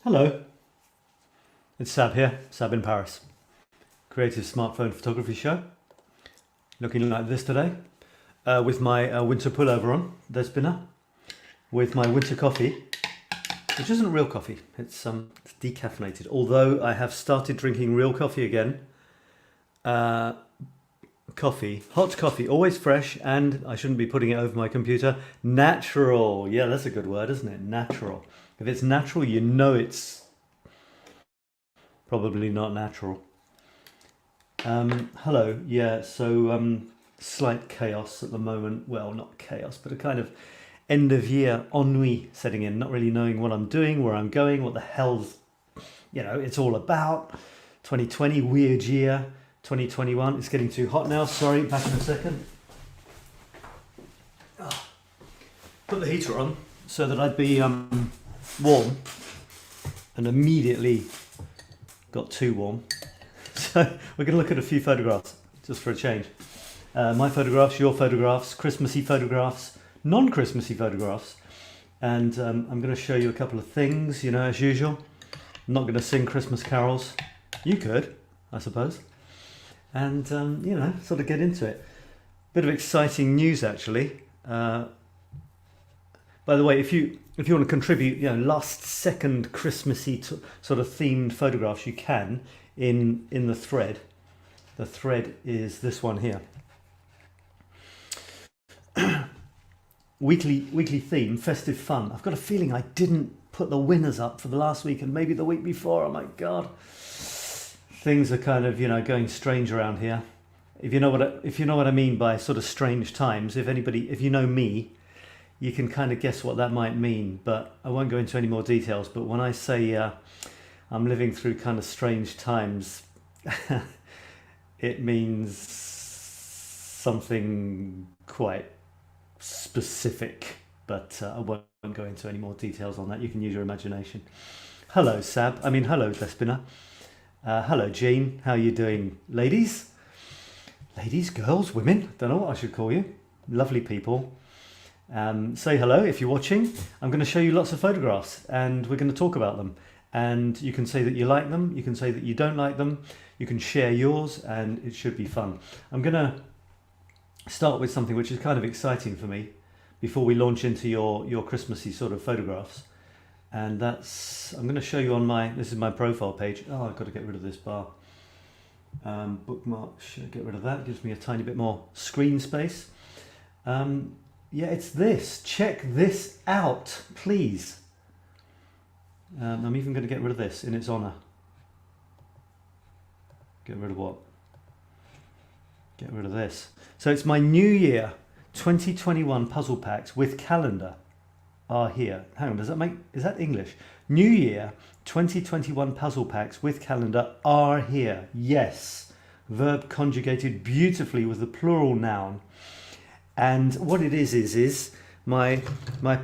Hello, it's Sab here, Sab in Paris. Creative smartphone photography show. Looking like this today, with my winter pullover on, Despina, with my winter coffee, which isn't real coffee, it's decaffeinated. Although I have started drinking real coffee again. Coffee, hot coffee, always fresh, and I shouldn't be putting it over my computer. Natural, yeah, that's a good word, isn't it? Natural. If it's natural, you know it's probably not natural. Hello, yeah, so slight chaos at the moment. Well, not chaos, but a kind of end of year ennui setting in, not really knowing what I'm doing, where I'm going, what the hell's, it's all about. 2020, weird year. 2021, it's getting too hot now. Sorry, back in a second. Put the heater on so that I'd be warm, and immediately got too warm. So we're going to look at a few photographs just for a change. My photographs, your photographs, Christmassy photographs, non-Christmassy photographs, and I'm going to show you a couple of things, as usual. I'm not going to sing Christmas carols. You could, I suppose. And sort of get into it. Bit of exciting news, actually. By the way, if you want to contribute, last second Christmassy sort of themed photographs, you can in the thread. The thread is this one here. Weekly theme, festive fun. I've got a feeling I didn't put the winners up for the last week and maybe the week before. Oh my god. Things are kind of, going strange around here. If you know what I mean by sort of strange times, if you know me, you can kind of guess what that might mean, but I won't go into any more details. But when I say I'm living through kind of strange times, it means something quite specific, but I won't go into any more details on that. You can use your imagination. Hello, Sab. Hello, Despina. Hello, Jean. How are you doing, ladies? Ladies, girls, women. Don't know what I should call you. Lovely people. Say hello if you're watching. I'm going to show you lots of photographs and we're going to talk about them. And you can say that you like them. You can say that you don't like them. You can share yours and it should be fun. I'm going to start with something which is kind of exciting for me before we launch into your Christmassy sort of photographs. And I'm going to show you this is my profile page. Oh, I've got to get rid of this bar. Bookmark, should I get rid of that? It gives me a tiny bit more screen space. Yeah, it's this. Check this out, please. I'm even going to get rid of this in its honour. Get rid of what? Get rid of this. So it's my New Year 2021 puzzle packs with calendar. Are here. Hang on, is that English? New Year 2021 puzzle packs with calendar are here. Yes. Verb conjugated beautifully with the plural noun. And what it is my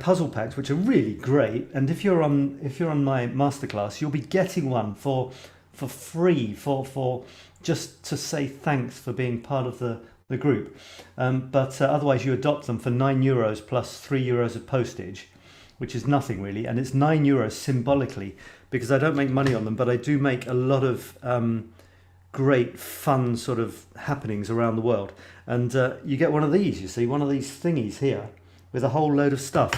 puzzle packs, which are really great. And if you're on my masterclass, you'll be getting one for free for just to say thanks for being part of the group. But otherwise you adopt them for €9 plus €3 of postage, which is nothing really, and it's €9 symbolically because I don't make money on them, but I do make a lot of great fun sort of happenings around the world. And you get one of these, you see, one of these thingies here with a whole load of stuff.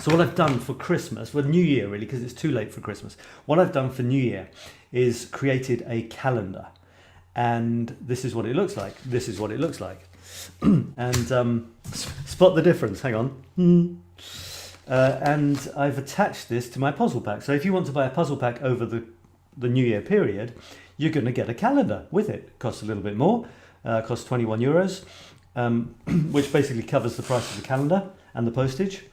So what I've done for Christmas, well, New Year really, because it's too late for Christmas, what I've done for New Year is created a calendar. And this is what it looks like. This is what it looks like. And spot the difference, hang on. And I've attached this to my puzzle pack. So if you want to buy a puzzle pack over the New Year period, you're going to get a calendar with it. It costs a little bit more, costs €21, which basically covers the price of the calendar and the postage.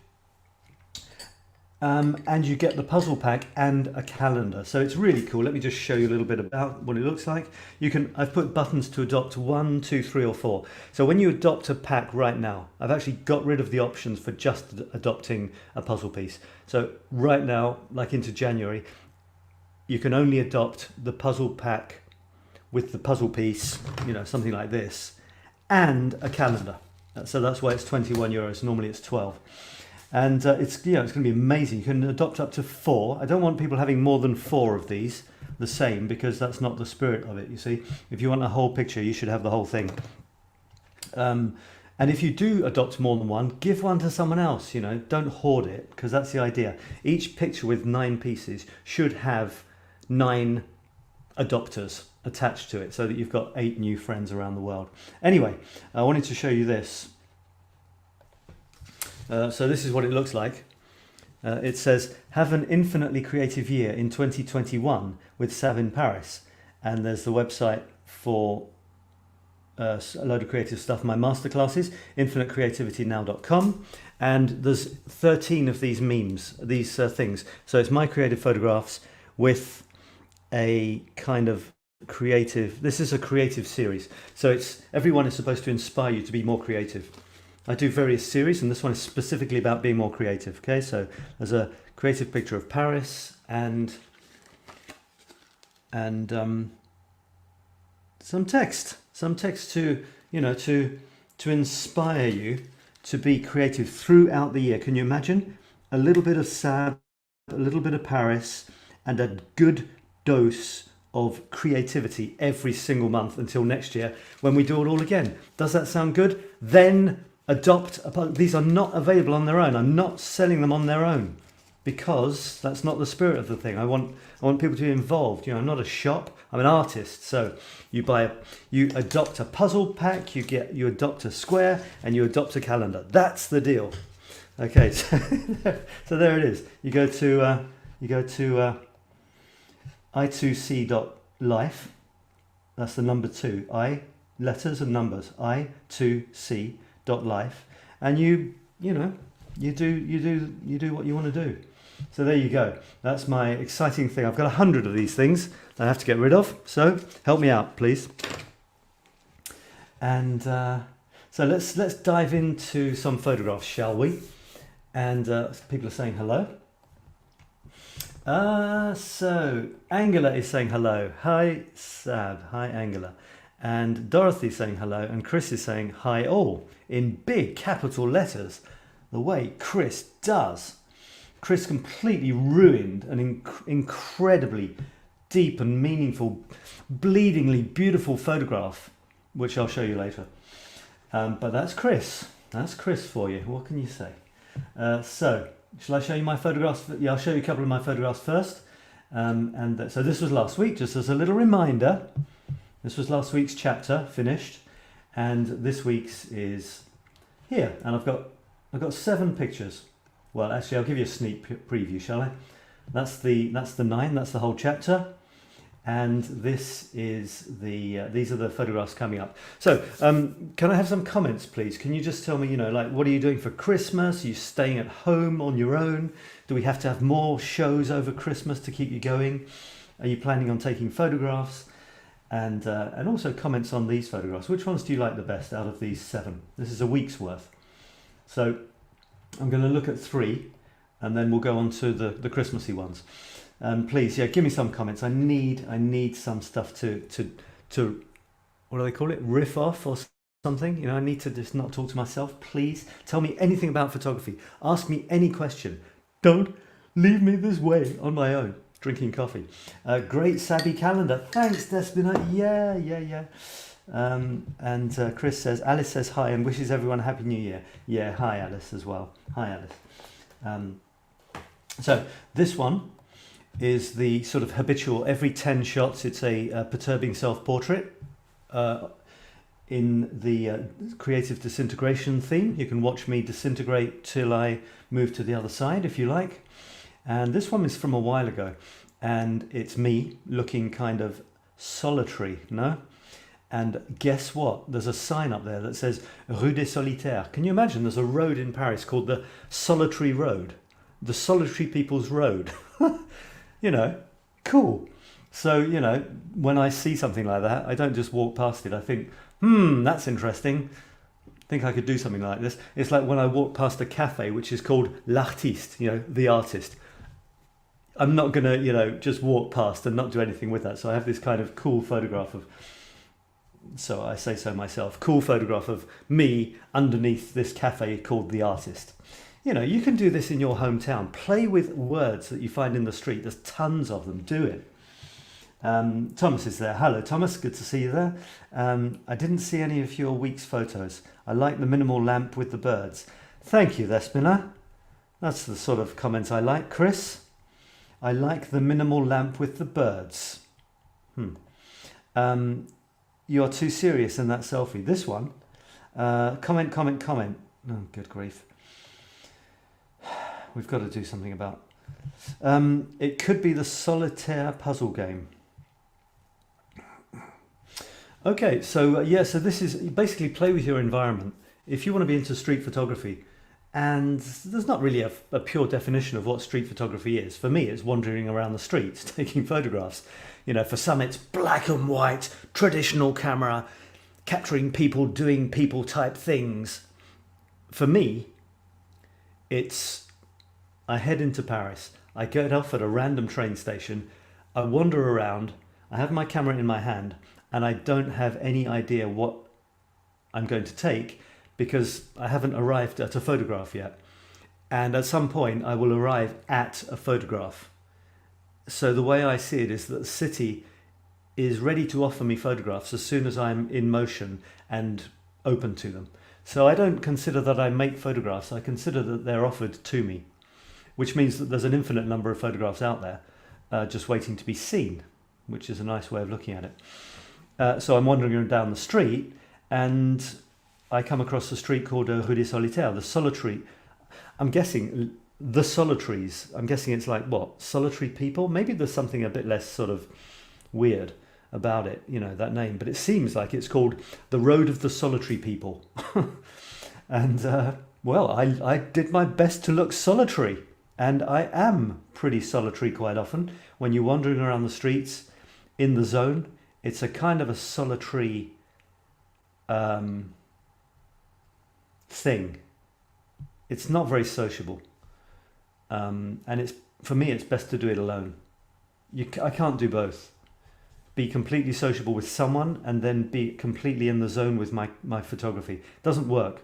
And you get the puzzle pack and a calendar. So it's really cool. Let me just show you a little bit about what it looks like. I've put buttons to adopt 1, 2, 3 or 4. So when you adopt a pack right now, I've actually got rid of the options for just adopting a puzzle piece. So right now, like into January, you can only adopt the puzzle pack with the puzzle piece, something like this, and a calendar. So that's why it's €21. Normally it's 12. And it's going to be amazing. You can adopt up to 4. I don't want people having more than 4 of these, the same, because that's not the spirit of it. You see, if you want a whole picture, you should have the whole thing. And if you do adopt more than one, give one to someone else. Don't hoard it, because that's the idea. Each picture with 9 pieces should have 9 adopters attached to it, so that you've got 8 new friends around the world. Anyway, I wanted to show you this. So this is what it looks like. It says, have an infinitely creative year in 2021 with Sav in Paris. And there's the website for a load of creative stuff, my masterclasses, infinitecreativitynow.com. And there's 13 of these memes, these things. So it's my creative photographs with a kind of creative, this is a creative series. So everyone is supposed to inspire you to be more creative. I do various series, and this one is specifically about being more creative. Okay, so there's a creative picture of Paris and some text to to inspire you to be creative throughout the year. Can you imagine a little bit of Sab, a little bit of Paris, and a good dose of creativity every single month until next year when we do it all again? Does that sound good? Then adopt. These are not available on their own. I'm not selling them on their own, because that's not the spirit of the thing. I want people to be involved. I'm not a shop. I'm an artist. So you adopt a puzzle pack, you adopt a square, and you adopt a calendar. That's the deal. Okay, so there it is. You go to i2c.life. That's the number 2. Letters and numbers. i2c.life, and you do what you want to do. So there you go. That's my exciting thing. I've got 100 of these things that I have to get rid of. So help me out, please. And so let's dive into some photographs, shall we? And people are saying hello. So Angela is saying hello. Hi Sab. Hi Angela. And Dorothy's saying hello. And Chris is saying hi all in big capital letters, the way Chris does. Chris completely ruined an incredibly deep and meaningful, bleedingly beautiful photograph, which I'll show you later. But that's Chris. That's Chris for you. What can you say? So, shall I show you my photographs? Yeah, I'll show you a couple of my photographs first. So this was last week, just as a little reminder. This was last week's chapter, finished. And this week's is here. And I've got 7 pictures. Well, actually, I'll give you a sneak preview, shall I? That's the 9. That's the whole chapter, and this is these are the photographs coming up. So, can I have some comments, please? Can you just tell me, like, what are you doing for Christmas? Are you staying at home on your own? Do we have to have more shows over Christmas to keep you going? Are you planning on taking photographs? And also comments on these photographs. Which ones do you like the best out of these 7? This is a week's worth. So I'm going to look at 3, and then we'll go on to the Christmassy ones. Please, give me some comments. I need some stuff to what do they call it? Riff off or something. I need to just not talk to myself. Please tell me anything about photography. Ask me any question. Don't leave me this way on my own, drinking coffee. Great Sabby calendar. Thanks, Despina. Yeah. And Chris says, Alice says hi and wishes everyone a happy new year. Yeah, hi Alice as well. Hi Alice. So this one is the sort of habitual, every 10 shots it's a perturbing self-portrait in the creative disintegration theme. You can watch me disintegrate till I move to the other side if you like. And this one is from a while ago, and it's me looking kind of solitary, no? And guess what? There's a sign up there that says Rue des Solitaires. Can you imagine? There's a road in Paris called the Solitary Road. The Solitary People's Road. Cool. So, when I see something like that, I don't just walk past it. I think, that's interesting. I think I could do something like this. It's like when I walk past a cafe, which is called L'Artiste, the artist. I'm not going to, just walk past and not do anything with that. So I have this kind of cool photograph of, so I say so myself, cool photograph of me underneath this cafe called The Artist. You know, you can do this in your hometown. Play with words that you find in the street. There's tons of them. Do it. Thomas is there. Hello, Thomas. Good to see you there. I didn't see any of your week's photos. I like the minimal lamp with the birds. Thank you, Thespina. That's the sort of comments I like. Chris, I like the minimal lamp with the birds. You're too serious in that selfie. This one. Comment. Oh, good grief. We've got to do something about. It could be the solitaire puzzle game. Okay, so so this is basically play with your environment. If you want to be into street photography, and there's not really a pure definition of what street photography is. For me, it's wandering around the streets, taking photographs. You know, for some it's black and white, traditional camera, capturing people doing people type things. For me, it's I head into Paris, I get off at a random train station, I wander around, I have my camera in my hand, and I don't have any idea what I'm going to take because I haven't arrived at a photograph yet. And at some point I will arrive at a photograph. So the way I see it is that the city is ready to offer me photographs as soon as I'm in motion and open to them. So I don't consider that I make photographs, I consider that they're offered to me, which means that there's an infinite number of photographs out there just waiting to be seen, which is a nice way of looking at it. So I'm wandering down the street and I come across a street called Rue des Solitaires, the solitary. I'm guessing the solitaries. I'm guessing it's like what? Solitary people? Maybe there's something a bit less sort of weird about it, you know, that name. But it seems like it's called the Road of the Solitary People. And well, I did my best to look solitary. And I am pretty solitary quite often. When you're wandering around the streets in the zone, it's a kind of a solitary thing. It's not very sociable. And it's for me, it's best to do it alone. I can't do both. Be completely sociable with someone and then be completely in the zone with my photography. Doesn't work.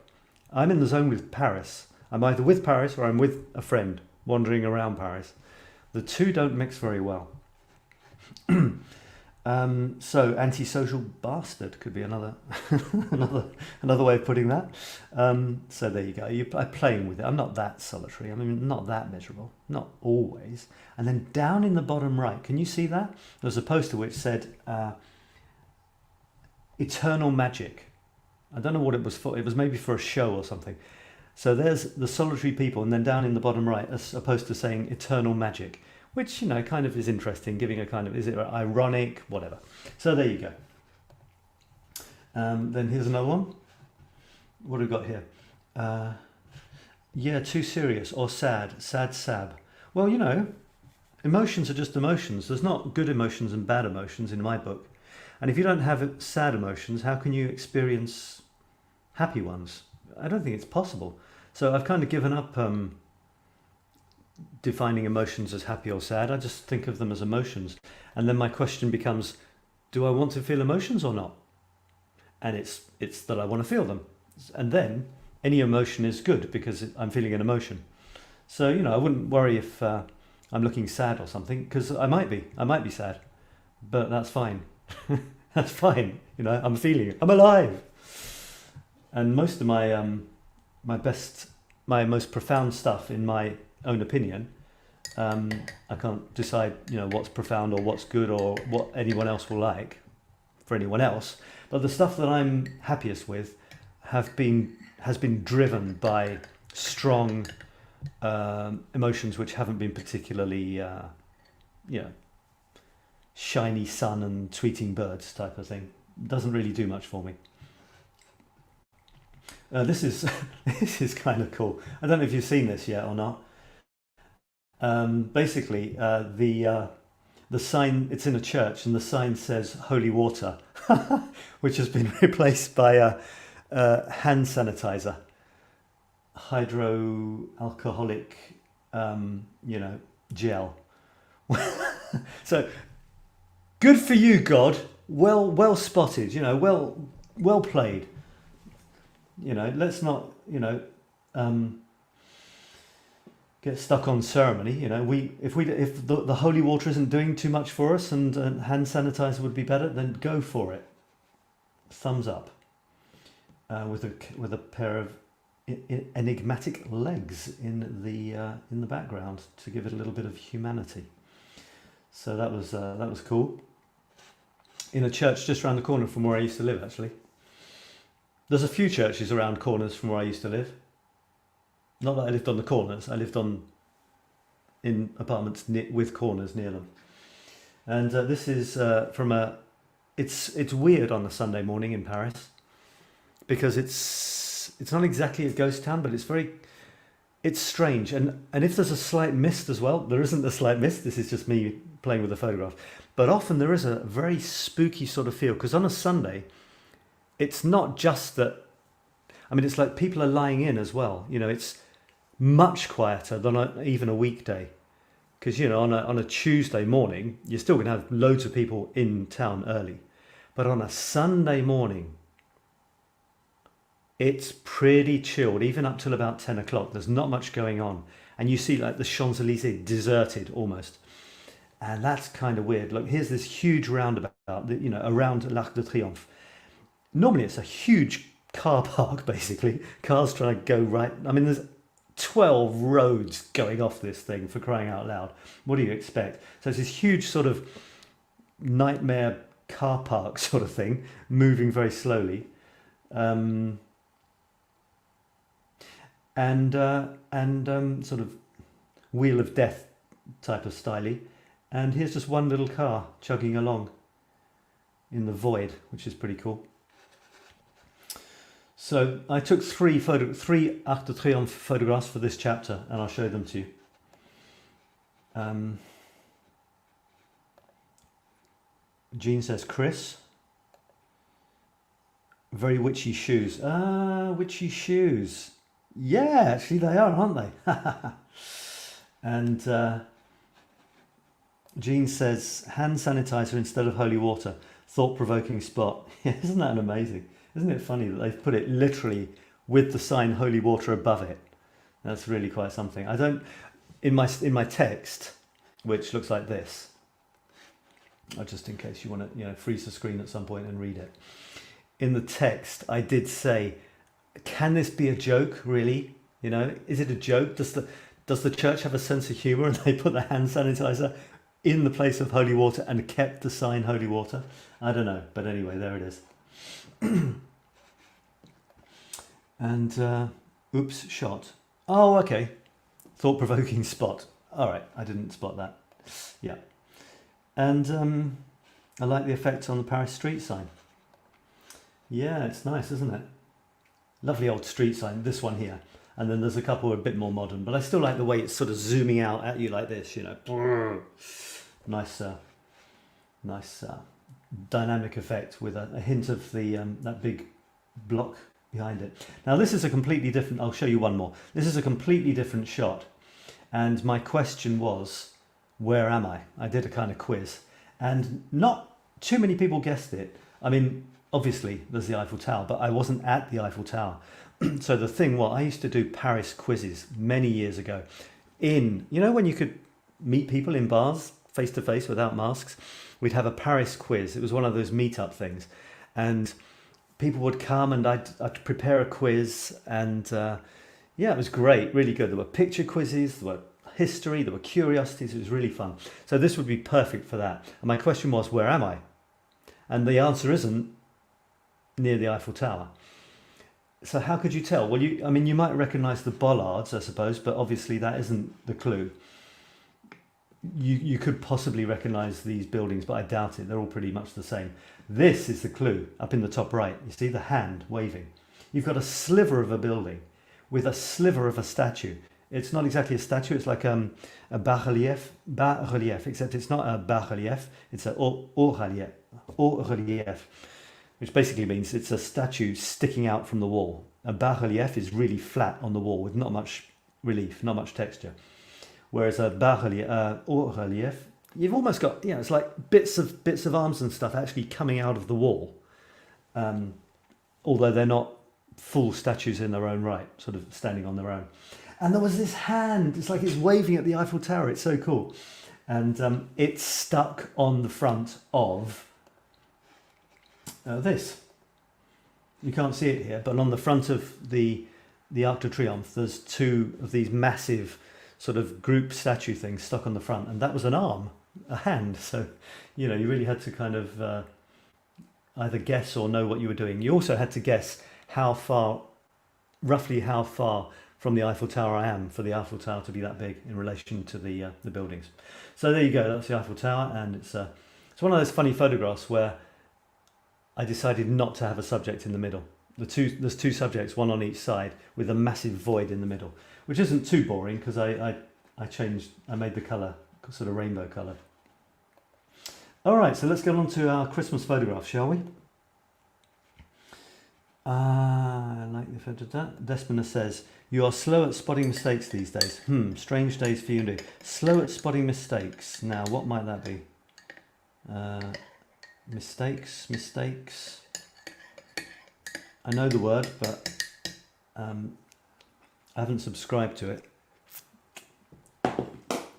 I'm in the zone with Paris. I'm either with Paris or I'm with a friend wandering around Paris. The two don't mix very well. So antisocial bastard could be another another way of putting that. So there you go. I'm playing with it. I'm not that solitary. I mean, not that miserable. Not always. And then down in the bottom right, can you see that? There's a poster which said "Eternal Magic." I don't know what it was for. It was maybe for a show or something. So there's the solitary people, and then down in the bottom right, a poster saying "Eternal Magic." Which, you know, kind of is interesting, giving a kind of, is it ironic, whatever. So there you go. Then here's another one. What have we got here? Yeah, too serious or sad, sad sab. Well, you know, emotions are just emotions. There's not good emotions and bad emotions in my book. And if you don't have sad emotions, how can you experience happy ones? I don't think it's possible. So I've kind of given up defining emotions as happy or sad. I just think of them as emotions. And then my question becomes, do I want to feel emotions or not? And it's that I want to feel them. And then any emotion is good because I'm feeling an emotion. So, you know, I wouldn't worry if I'm looking sad or something, because I might be sad, but that's fine. That's fine. You know, I'm feeling it. I'm alive. And most of my most profound stuff, in my own opinion, I can't decide, you know, what's profound or what's good or what anyone else will like for anyone else. But the stuff that I'm happiest with has been driven by strong emotions which haven't been particularly, you know, shiny sun and tweeting birds type of thing. Doesn't really do much for me. This is kind of cool. I don't know if you've seen this yet or not. Basically, the sign, it's in a church, and the sign says "Holy Water," which has been replaced by a hand sanitizer, hydroalcoholic, you know, gel. So good for you, God. Well spotted. You know, well played. You know, let's not, you know. get stuck on ceremony. You know, if the holy water isn't doing too much for us and hand sanitizer would be better, then go for it. Thumbs up. With a pair of enigmatic legs in the background to give it a little bit of humanity. So that was cool. In a church just around the corner from where I used to live, actually. There's a few churches around corners from where I used to live. Not that I lived on the corners. I lived in apartments with corners near them. And this is from a. It's weird on a Sunday morning in Paris because it's not exactly a ghost town, but it's strange. And if there's a slight mist as well, there isn't a slight mist. This is just me playing with a photograph. But often there is a very spooky sort of feel because on a Sunday, it's not just that. I mean, it's like people are lying in as well. You know, it's much quieter than even a weekday. Because, you know, on a Tuesday morning, you're still going to have loads of people in town early. But on a Sunday morning, it's pretty chilled, even up till about 10 o'clock. There's not much going on. And you see like the Champs-Élysées deserted almost. And that's kind of weird. Look, here's this huge roundabout, you know, around l'Arc de Triomphe. Normally it's a huge car park, basically. Cars trying to go right. I mean, there's 12 roads going off this thing, for crying out loud. What do you expect? So it's this huge sort of nightmare car park sort of thing, moving very slowly. And sort of wheel of death type of styly. And here's just one little car chugging along in the void, which is pretty cool. So I took three Arc de Triomphe photographs for this chapter, and I'll show them to you. Jean says, Chris, very witchy shoes. Ah, witchy shoes. Yeah, actually they are, aren't they? And Jean says, hand sanitizer instead of holy water. Thought-provoking spot. Isn't that amazing? Isn't it funny that they've put it literally with the sign holy water above it? That's really quite something. I don't, in my text, which looks like this, just in case you want to, you know, freeze the screen at some point and read it. In the text, I did say, can this be a joke, really? You know, is it a joke? Does the church have a sense of humour and they put the hand sanitizer in the place of holy water and kept the sign holy water? I don't know, but anyway, there it is. And oops, shot. Oh, okay. Thought-provoking spot. All right, I didn't spot that. Yeah. And I like the effects on the Paris street sign. Yeah, it's nice, isn't it? Lovely old street sign, this one here. And then there's a couple a bit more modern, but I still like the way it's sort of zooming out at you like this, you know. Nice, nice dynamic effect with a hint of the that big block behind it. Now this is a completely different, I'll show you one more. This is a completely different shot. And my question was, where am I? I did a kind of quiz. And not too many people guessed it. I mean, obviously there's the Eiffel Tower, but I wasn't at the Eiffel Tower. So the thing, well, I used to do Paris quizzes many years ago. You know when you could meet people in bars face to face without masks? We'd have a Paris quiz. It was one of those meetup things. And people would come and I'd prepare a quiz. And yeah, it was great, really good. There were picture quizzes, there were history, there were curiosities. It was really fun. So this would be perfect for that. And my question was, where am I? And the answer isn't near the Eiffel Tower. So how could you tell? Well, I mean, you might recognise the bollards, I suppose, but obviously that isn't the clue. You could possibly recognise these buildings, but I doubt it. They're all pretty much the same. This is the clue, up in the top right. You see the hand waving. You've got a sliver of a building with a sliver of a statue. It's not exactly a statue, it's like a bas-relief, except it's not a bas-relief, it's a haut-relief, which basically means it's a statue sticking out from the wall. A bas-relief is really flat on the wall with not much relief, not much texture. Whereas a haut-relief, you've almost got, you know, it's like bits of arms and stuff actually coming out of the wall, although they're not full statues in their own right, sort of standing on their own. And there was this hand. It's like it's waving at the Eiffel Tower. It's so cool. And it's stuck on the front of this. You can't see it here, but on the front of the Arc de Triomphe, there's two of these massive sort of group statue things stuck on the front, and that was an arm, a hand. So, you know, you really had to kind of either guess or know what you were doing. You also had to guess how far, roughly how far from the Eiffel Tower I am for the Eiffel Tower to be that big in relation to the buildings. So there you go, that's the Eiffel Tower, and it's one of those funny photographs where I decided not to have a subject in the middle. There's two subjects, one on each side, with a massive void in the middle, which isn't too boring because I made the colour sort of rainbow colour. All right, so let's get on to our Christmas photograph, shall we? I like the photo of that. Despina says, you are slow at spotting mistakes these days. Strange days for you indeed. Slow at spotting mistakes. Now, what might that be? Mistakes. I know the word, but I haven't subscribed to it.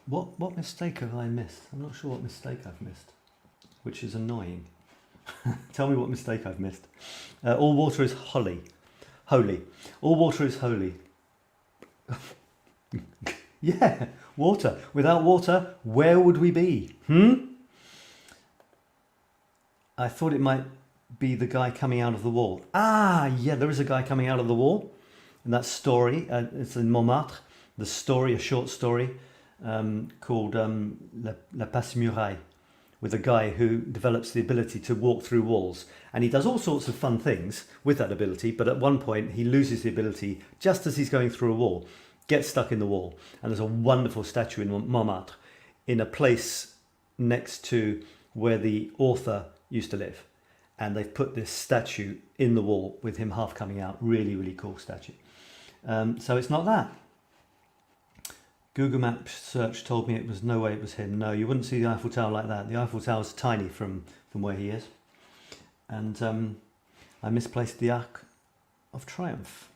What mistake have I missed? I'm not sure what mistake I've missed, which is annoying. Tell me what mistake I've missed. All water is holy. All water is holy. Yeah, water. Without water, where would we be? I thought it might be the guy coming out of the wall. Ah, yeah, there is a guy coming out of the wall. And that story, it's in Montmartre, the story, a short story called La Passe-Muraille, with a guy who develops the ability to walk through walls. And he does all sorts of fun things with that ability, but at one point he loses the ability just as he's going through a wall, gets stuck in the wall. And there's a wonderful statue in Montmartre in a place next to where the author used to live. And they've put this statue in the wall with him half coming out. Really, really cool statue. So it's not that. Google Maps search told me it was no way it was him. No, you wouldn't see the Eiffel Tower like that. The Eiffel Tower's tiny from where he is. And I misplaced the Arc of Triumph.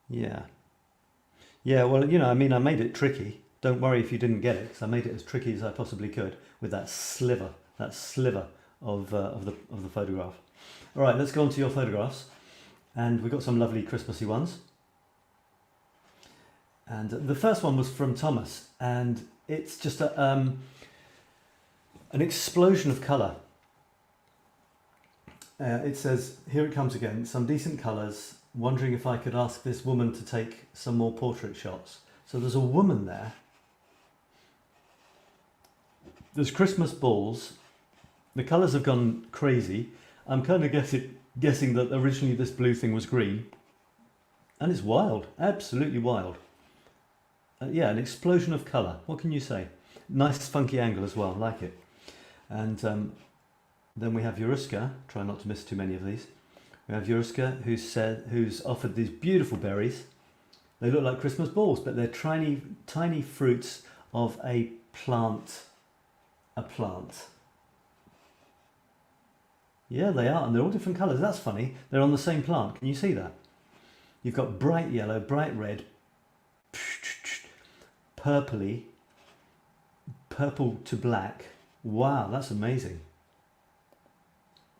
Yeah. Yeah, well, you know, I mean, I made it tricky. Don't worry if you didn't get it, because I made it as tricky as I possibly could with that sliver of the photograph. All right, let's go on to your photographs. And we've got some lovely Christmassy ones. And the first one was from Thomas, and it's just an explosion of colour. It says, here it comes again, some decent colours, wondering if I could ask this woman to take some more portrait shots. So there's a woman there. There's Christmas balls. The colours have gone crazy. I'm kind of guessing that originally this blue thing was green. And it's wild, absolutely wild. Yeah, an explosion of colour. What can you say? Nice funky angle as well, like it. And then we have Yuruska. Try not to miss too many of these. We have Yuruska who's offered these beautiful berries. They look like Christmas balls, but they're tiny fruits of a plant. Yeah, they are, and they're all different colours. That's funny. They're on the same plant. Can you see that? You've got bright yellow, bright red, purpley, purple to black. Wow, that's amazing.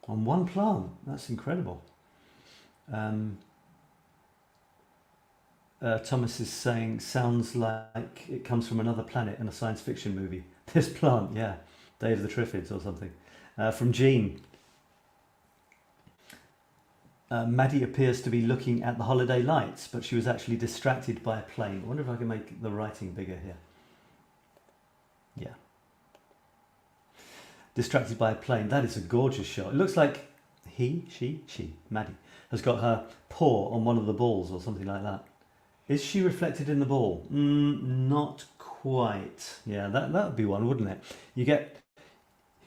On one plant, that's incredible. Thomas is saying, sounds like it comes from another planet in a science fiction movie. This plant, yeah, Day of the Triffids or something. From Jean. Maddie appears to be looking at the holiday lights, but she was actually distracted by a plane. I wonder if I can make the writing bigger here. Yeah. Distracted by a plane. That is a gorgeous shot. It looks like she, Maddie, has got her paw on one of the balls or something like that. Is she reflected in the ball? Not quite. Yeah, that would be one, wouldn't it? You get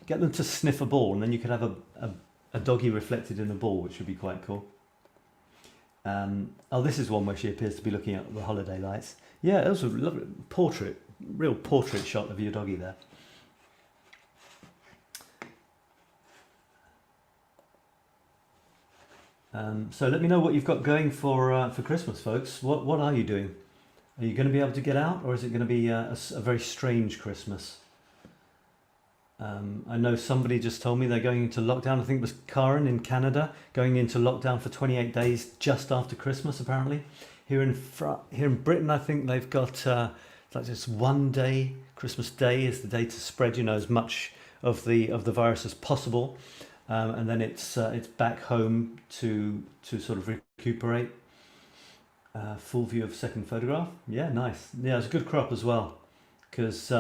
them to sniff a ball, and then you could have a doggy reflected in a ball, which would be quite cool. Oh, this is one where she appears to be looking at the holiday lights. Yeah, it was a lovely portrait, real portrait shot of your doggy there. So let me know what you've got going for Christmas, folks. What are you doing? Are you going to be able to get out, or is it going to be a very strange Christmas? I know somebody just told me they're going into lockdown. I think it was Karen in Canada, going into lockdown for 28 days just after Christmas, apparently. Here in Britain, I think they've got like just one day. Christmas Day is the day to spread, as much of the virus as possible, and then it's back home to sort of recuperate. Full view of second photograph. Yeah, nice. Yeah, it's a good crop as well, because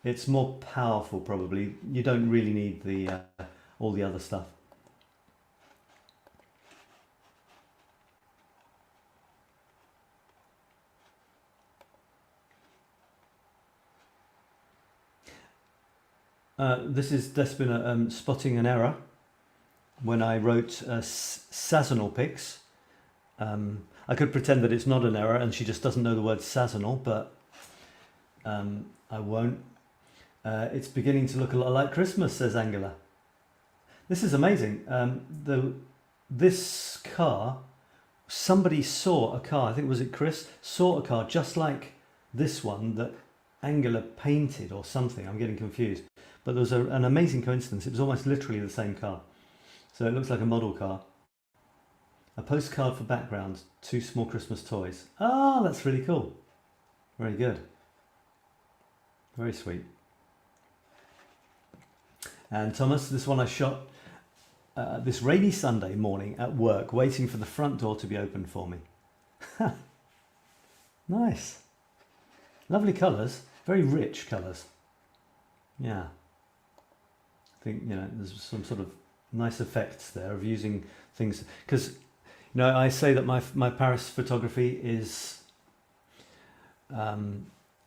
it's more powerful probably. You don't really need the all the other stuff. That's been spotting an error when I wrote sazonal pics. I could pretend that it's not an error and she just doesn't know the word sazonal, but I won't. It's beginning to look a lot like Christmas, says Angela. This is amazing. This car, somebody saw a car, I think was it Chris, saw a car just like this one that Angela painted or something. I'm getting confused. But there was an amazing coincidence. It was almost literally the same car. So it looks like a model car. A postcard for background, 2 small Christmas toys. Ah, that's really cool. Very good. Very sweet. And Thomas, this one I shot this rainy Sunday morning at work, waiting for the front door to be opened for me. Nice. Lovely colours. Very rich colours. Yeah. I think, there's some sort of nice effects there of using things. Because, I say that my Paris photography is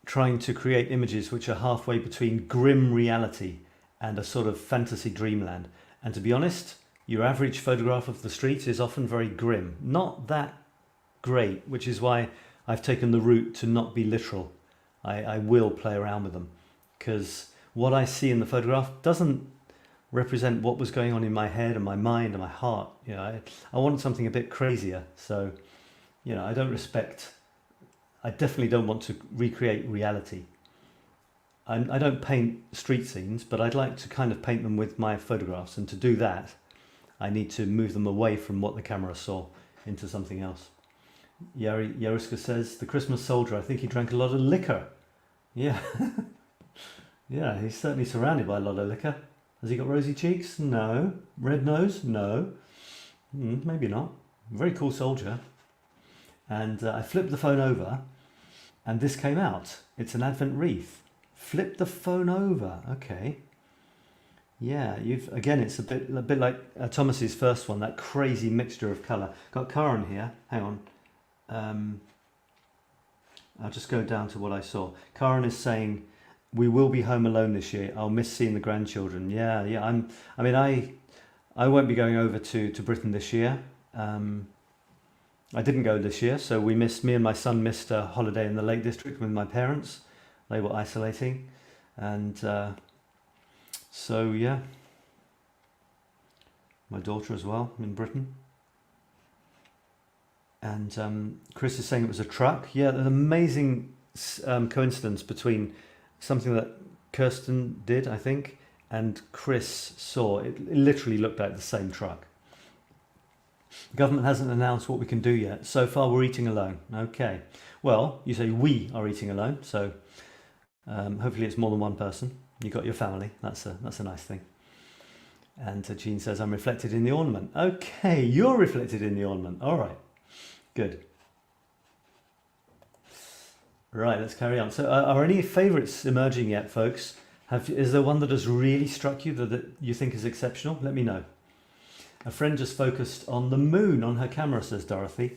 trying to create images which are halfway between grim reality and a sort of fantasy dreamland. And to be honest, your average photograph of the street is often very grim. Not that great, which is why I've taken the route to not be literal. I will play around with them, because what I see in the photograph doesn't represent what was going on in my head and my mind and my heart. I want something a bit crazier. So, I definitely don't want to recreate reality. I don't paint street scenes, but I'd like to kind of paint them with my photographs. And to do that, I need to move them away from what the camera saw into something else. Yaruska says, the Christmas soldier, I think he drank a lot of liquor. Yeah. Yeah, he's certainly surrounded by a lot of liquor. Has he got rosy cheeks? No. Red nose? No. Maybe not. Very cool soldier. And I flipped the phone over and this came out. It's an Advent wreath. Flip the phone over. Okay. Yeah, again, it's a bit like Thomas's first one, that crazy mixture of colour. Got Karen here. Hang on. I'll just go down to what I saw. Karen is saying, we will be home alone this year. I'll miss seeing the grandchildren. Yeah. I won't be going over to Britain this year. I didn't go this year, so me and my son missed a holiday in the Lake District with my parents. They were isolating, and so yeah, my daughter as well in Britain. And Chris is saying it was a truck. Yeah, an amazing coincidence between something that Kirsten did, I think, and Chris saw. It literally looked like the same truck. The government hasn't announced what we can do yet. So far, we're eating alone. Okay. Well, you say we are eating alone, so hopefully it's more than one person. You got your family. That's a nice thing. And Jean says, I'm reflected in the ornament. Okay, you're reflected in the ornament. All right. Good. Right, let's carry on. So are any favourites emerging yet, folks? Is there one that has really struck you that you think is exceptional? Let me know. A friend just focused on the moon on her camera, says Dorothy.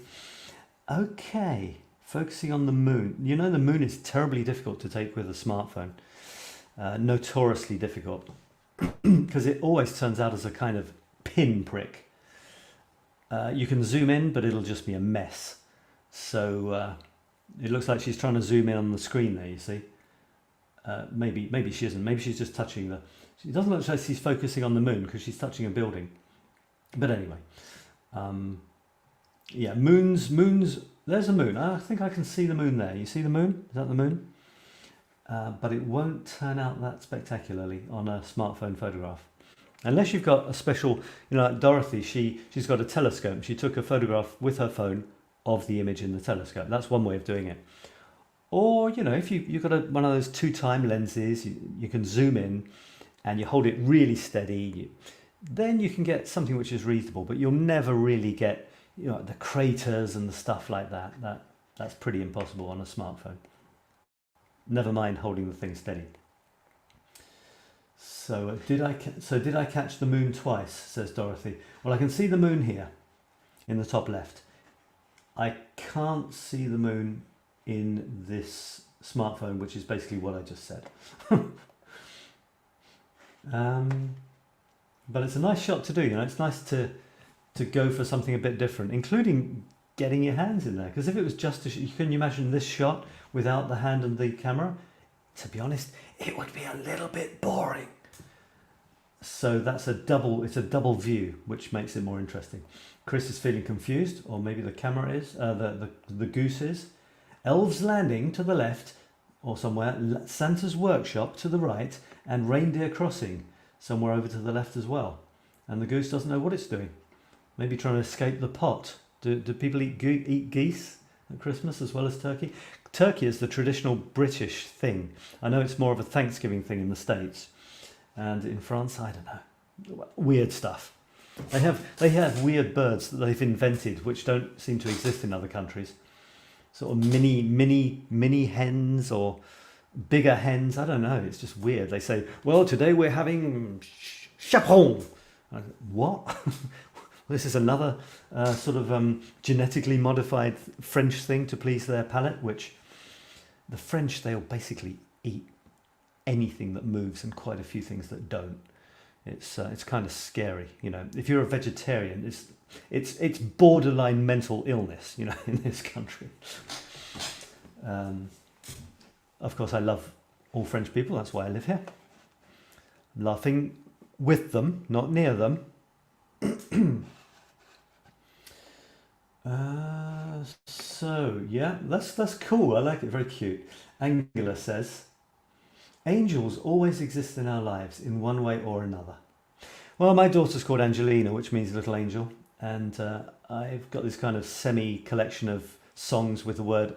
Okay, focusing on the moon. The moon is terribly difficult to take with a smartphone. Notoriously difficult. Because it always turns out as a kind of pinprick. You can zoom in, but it'll just be a mess. So it looks like she's trying to zoom in on the screen there, you see. Maybe she isn't. Maybe she's just touching the... It doesn't look like she's focusing on the moon because she's touching a building. But anyway, yeah, moons there's a moon. I think I can see the moon there. You see the moon? Is that the moon? But it won't turn out that spectacularly on a smartphone photograph. Unless you've got a special, like Dorothy, she's got a telescope. She took a photograph with her phone of the image in the telescope. That's one way of doing it. Or, if you've got one of those 2-time lenses, you can zoom in and you hold it really steady, then you can get something which is reasonable, but you'll never really get the craters and the stuff like that. That's pretty impossible on a smartphone. Never mind holding the thing steady. So did I catch the moon twice, says Dorothy. Well, I can see the moon here in the top left. I can't see the moon in this smartphone, which is basically what I just said. But it's a nice shot to do. It's nice to go for something a bit different, including getting your hands in there. Because if it was just can you imagine this shot without the hand and the camera? To be honest, it would be a little bit boring. So it's a double view, which makes it more interesting. Chris is feeling confused, or maybe the camera is, the goose is. Elves Landing to the left, or somewhere, Santa's Workshop to the right, and Reindeer Crossing somewhere over to the left as well. And the goose doesn't know what it's doing. Maybe trying to escape the pot. Do people eat geese at Christmas as well as turkey? Turkey is the traditional British thing. I know it's more of a Thanksgiving thing in the States. And in France, I don't know. Weird stuff. They have weird birds that they've invented which don't seem to exist in other countries. Sort of mini hens or bigger hens. I don't know. It's just weird. They say, well, today we're having chaperon. What? This is another sort of genetically modified French thing to please their palate, which the French, they'll basically eat anything that moves and quite a few things that don't. It's kind of scary. If you're a vegetarian, it's borderline mental illness, in this country. Of course, I love all French people. That's why I live here. I'm laughing with them, not near them. So yeah, that's cool. I like it. Very cute. Angela says, angels always exist in our lives in one way or another. Well, my daughter's called Angelina, which means little angel, and I've got this kind of semi collection of songs with the word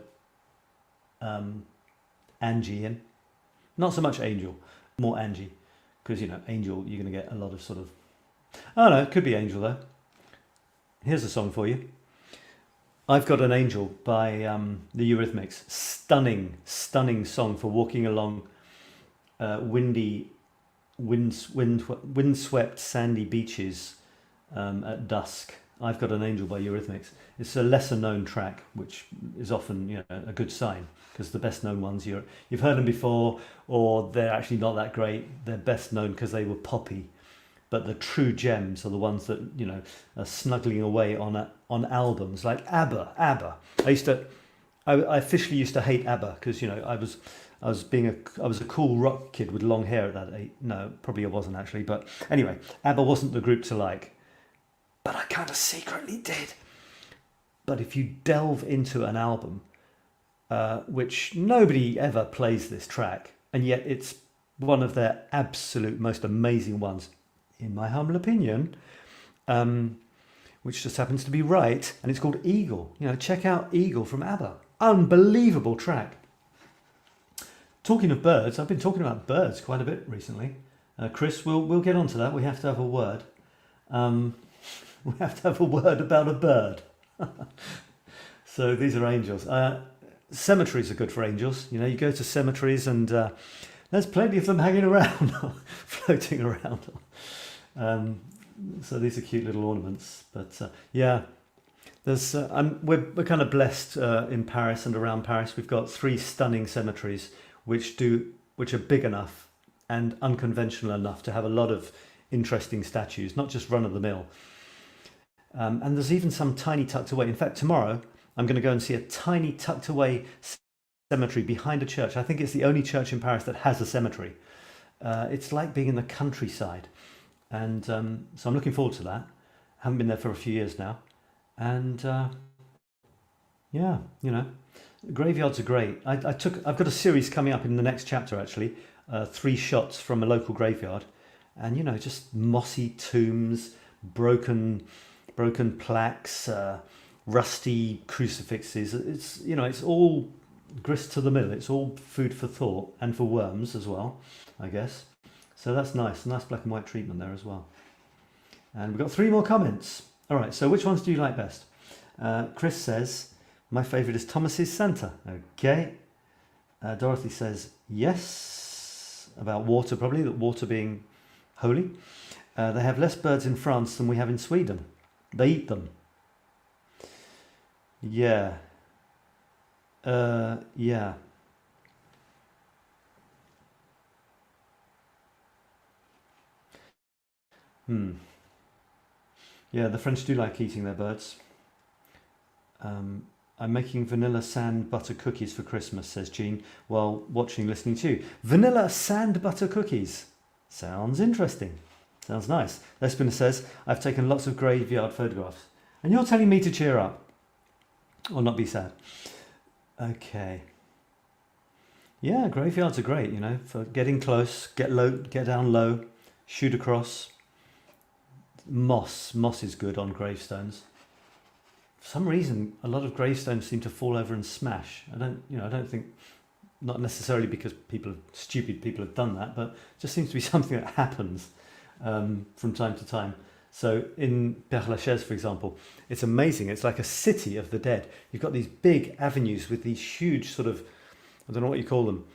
Angie in. Not so much angel, more Angie, because angel, you're going to get a lot of sort of, I don't know, it could be angel though. Here's a song for you. I've Got an Angel by the Eurythmics. Stunning song for walking along windy, windswept sandy beaches at dusk. I've Got an Angel by Eurythmics. It's a lesser known track, which is often a good sign, because the best known ones you've heard them before, or they're actually not that great. They're best known because they were poppy. But the true gems are the ones that are snuggling away on albums like ABBA. I officially used to hate ABBA because I was a cool rock kid with long hair at that age. No, probably I wasn't actually. But anyway, ABBA wasn't the group to like, but I kind of secretly did. But if you delve into an album, which nobody ever plays this track, and yet it's one of their absolute most amazing ones, in my humble opinion, which just happens to be right, and it's called Eagle. Check out Eagle from ABBA. Unbelievable track. Talking of birds, I've been talking about birds quite a bit recently. Chris, we'll get onto that. We have to have a word. We have to have a word about a bird. So these are angels. Cemeteries are good for angels. You go to cemeteries and there's plenty of them hanging around, floating around. So these are cute little ornaments, but yeah, there's we're kind of blessed in Paris and around Paris. We've got 3 stunning cemeteries which are big enough and unconventional enough to have a lot of interesting statues, not just run of the mill. And there's even some tiny tucked away. In fact, tomorrow I'm going to go and see a tiny tucked away cemetery behind a church. I think it's the only church in Paris that has a cemetery. It's like being in the countryside. And so I'm looking forward to that. I haven't been there for a few years now. And Yeah, you know, graveyards are great. I've got a series coming up in the next chapter actually, 3 shots from a local graveyard, and you know, just mossy tombs, broken, broken plaques, rusty crucifixes. It's you know, it's all grist to the middle. It's all food for thought and for worms as well, I guess. So that's nice, nice black and white treatment there as well. And we've got 3 more comments. All right, so which ones do you like best? Chris says, my favourite is Thomas's Santa. Okay. Dorothy says, yes, about water probably, that water being holy. They have less birds in France than we have in Sweden. They eat them. Yeah. Yeah. Yeah, the French do like eating their birds. I'm making vanilla sand butter cookies for Christmas, says Jean, while watching, listening to you. Vanilla sand butter cookies. Sounds interesting. Sounds nice. Lespina says, I've taken lots of graveyard photographs. And you're telling me to cheer up. Or not be sad. Okay. Yeah, graveyards are great, you know, for getting close, get low, get down low, shoot across. Moss is good on gravestones. For some reason, a lot of gravestones seem to fall over and smash. I don't think, not necessarily because stupid people have done that, but it just seems to be something that happens from time to time. So in Père Lachaise, for example, it's amazing. It's like a city of the dead. You've got these big avenues with these huge sort of, I don't know what you call them,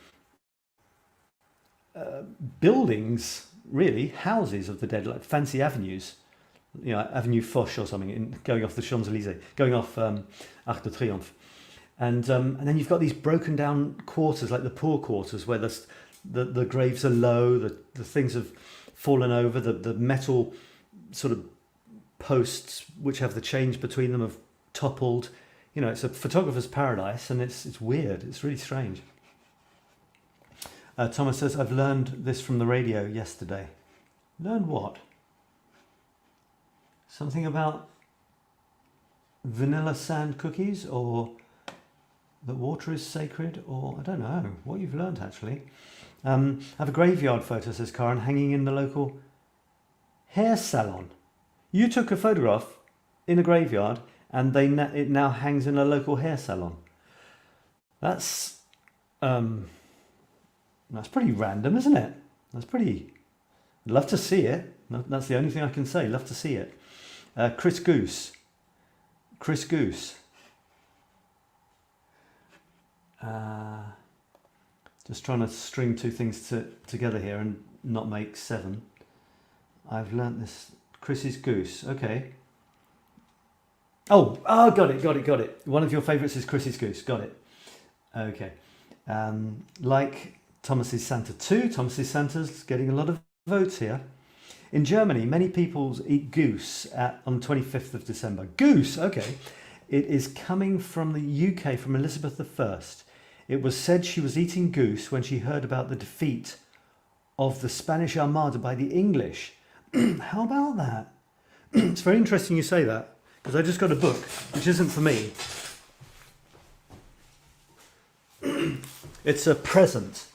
buildings, really, houses of the dead, like fancy avenues. You know, Avenue Foch or something, going off the Champs-Élysées, going off Arc de Triomphe. And then you've got these broken down quarters, like the poor quarters, where the graves are low, the things have fallen over, the metal sort of posts which have the change between them have toppled. You know, it's a photographer's paradise, and it's weird. It's really strange. Thomas says, I've learned this from the radio yesterday. Learned what? Something about vanilla sand cookies, or that water is sacred, or I don't know what you've learned actually. I have a graveyard photo, says Karen, hanging in the local hair salon. You took a photograph in a graveyard and it now hangs in a local hair salon. That's pretty random, isn't it? That's pretty... I'd love to see it. That's the only thing I can say. Love to see it. Chris Goose. Just trying to string 2 things together here and not make 7. I've learnt this. Chris's Goose. Okay. Oh, got it. One of your favourites is Chris's Goose. Got it. Okay. Like Thomas's Santa too. Thomas's Santa's getting a lot of votes here. In Germany, many people eat goose on 25th of December. Goose, okay. It is coming from the UK, from Elizabeth I. It was said she was eating goose when she heard about the defeat of the Spanish Armada by the English. How about that? It's very interesting you say that, because I just got a book, which isn't for me. It's a present.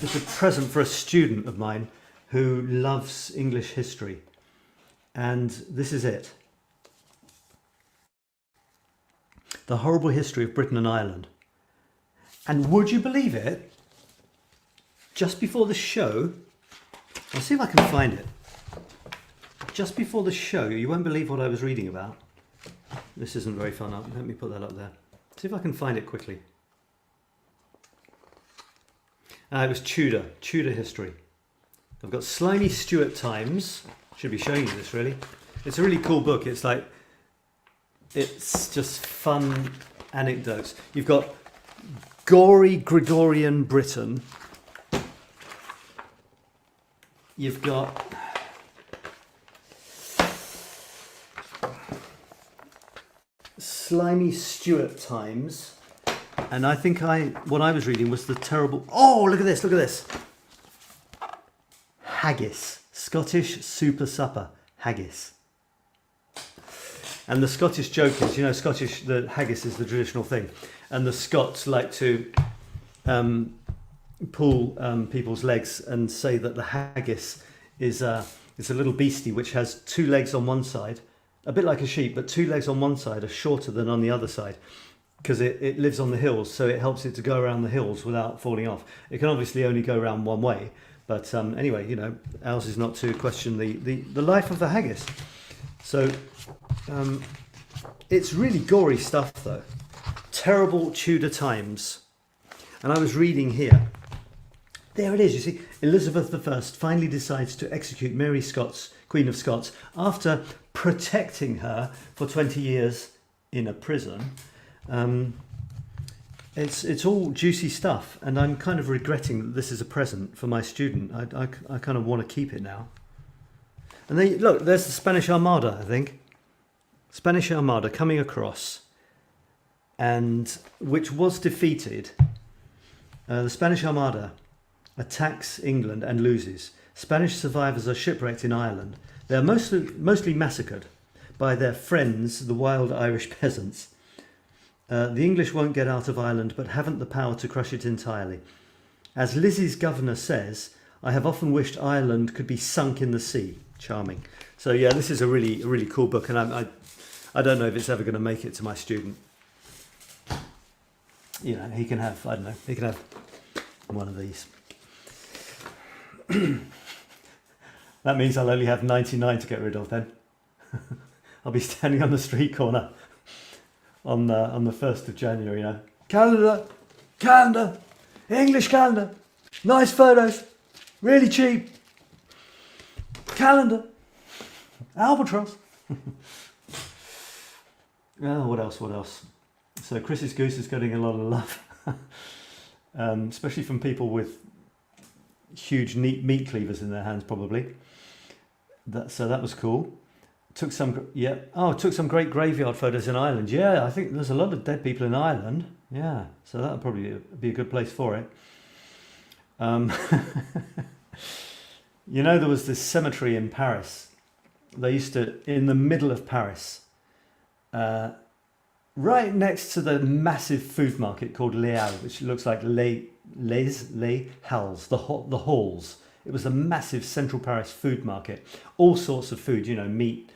It's a present for a student of mine who loves English history. And this is it. The Horrible History of Britain and Ireland. And would you believe it? Just before the show, I'll see if I can find it. Just before the show, you won't believe what I was reading about. This isn't very fun. Let me put that up there. See if I can find it quickly. It was Tudor history. I've got Slimy Stuart Times. Should be showing you this really. It's a really cool book. It's just fun anecdotes. You've got gory Gregorian Britain. You've got Slimy Stuart Times. And I think what I was reading was the terrible... Oh, look at this. Haggis. Scottish super supper. Haggis. And the Scottish joke is, Scottish, the haggis is the traditional thing, and the Scots like to pull people's legs and say that the haggis is a little beastie which has two legs on one side, a bit like a sheep, but two legs on one side are shorter than on the other side, because it lives on the hills, so it helps it to go around the hills without falling off. It can obviously only go around one way, but anyway, ours is not to question the life of the haggis. So it's really gory stuff though. Terrible Tudor times. And I was reading here. There it is, you see. Elizabeth I finally decides to execute Mary Scots, Queen of Scots, after protecting her for 20 years in a prison. It's all juicy stuff, and I'm kind of regretting that this is a present for my student. I kind of want to keep it now. And then, look, there's the Spanish Armada, I think. Spanish Armada coming across, and which was defeated. The Spanish Armada attacks England and loses. Spanish survivors are shipwrecked in Ireland. They are mostly massacred by their friends, the wild Irish peasants. The English won't get out of Ireland, but haven't the power to crush it entirely. As Lizzie's governor says, I have often wished Ireland could be sunk in the sea. Charming. So yeah, this is a really cool book, and I don't know if it's ever going to make it to my student. He can have, he can have one of these. That means I'll only have 99 to get rid of then. I'll be standing on the street corner on the 1st of January, Calendar, English calendar, nice photos, really cheap, calendar, albatross. Oh, what else? So Chris's goose is getting a lot of love, especially from people with huge meat cleavers in their hands, probably. So that was cool. Took some great graveyard photos in Ireland. Yeah, I think there's a lot of dead people in Ireland. Yeah, so that'll probably be a good place for it. There was this cemetery in Paris. They used to, in the middle of Paris, right next to the massive food market called Les Halles, which looks like Les Halles, the halls. It was a massive central Paris food market. All sorts of food, meat,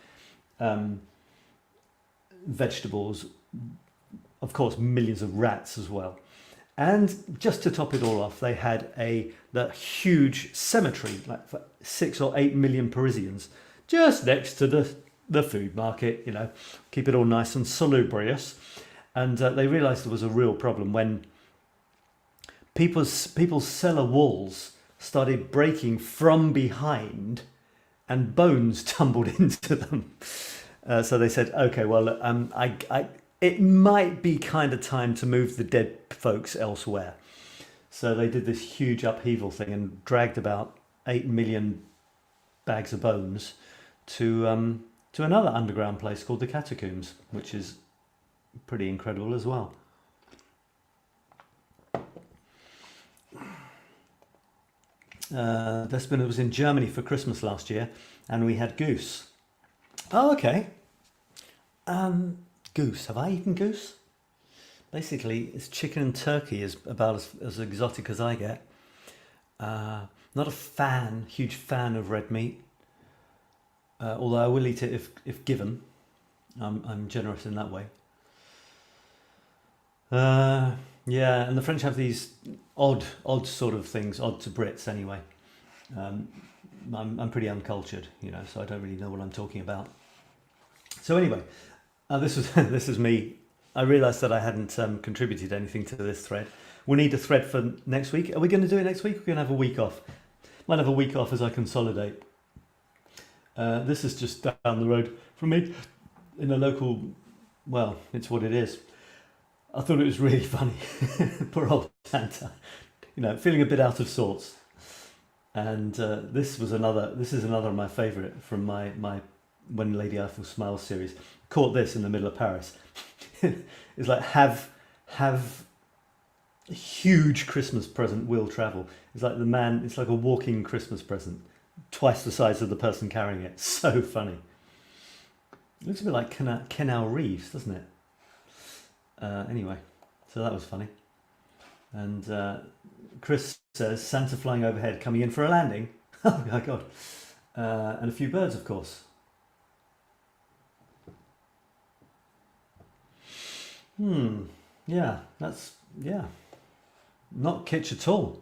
vegetables, of course, millions of rats as well. And just to top it all off, they had that huge cemetery, like for 6 or 8 million Parisians, just next to the food market, keep it all nice and salubrious. And they realised there was a real problem when people's cellar walls started breaking from behind and bones tumbled into them. So they said, okay, well, it might be kind of time to move the dead folks elsewhere. So they did this huge upheaval thing and dragged about 8 million bags of bones to another underground place called the Catacombs, which is pretty incredible as well. Despina was in Germany for Christmas last year, and we had goose. Oh, okay. Goose. Have I eaten goose? Basically, it's chicken and turkey is about as exotic as I get. Not a huge fan of red meat. Although I will eat it if given. I'm generous in that way. Yeah, and the French have these odd sort of things, odd to Brits anyway. I'm pretty uncultured, so I don't really know what I'm talking about. So anyway, this is me. I realised that I hadn't contributed anything to this thread. We need a thread for next week. Are we going to do it next week? We're going to have a week off. Might have a week off as I consolidate. This is just down the road from me in a local, well, it's what it is. I thought it was really funny. Poor old Santa, feeling a bit out of sorts. And this is another of my favourite from my When Lady Eiffel Smiles series. Caught this in the middle of Paris. It's like have a huge Christmas present will travel. It's like it's like a walking Christmas present. Twice the size of the person carrying it. So funny. It looks a bit like Canal Reeves, doesn't it? Anyway, so that was funny. And Chris says, Santa flying overhead, coming in for a landing. Oh my God. And a few birds, of course. Yeah, that's, yeah. Not kitsch at all.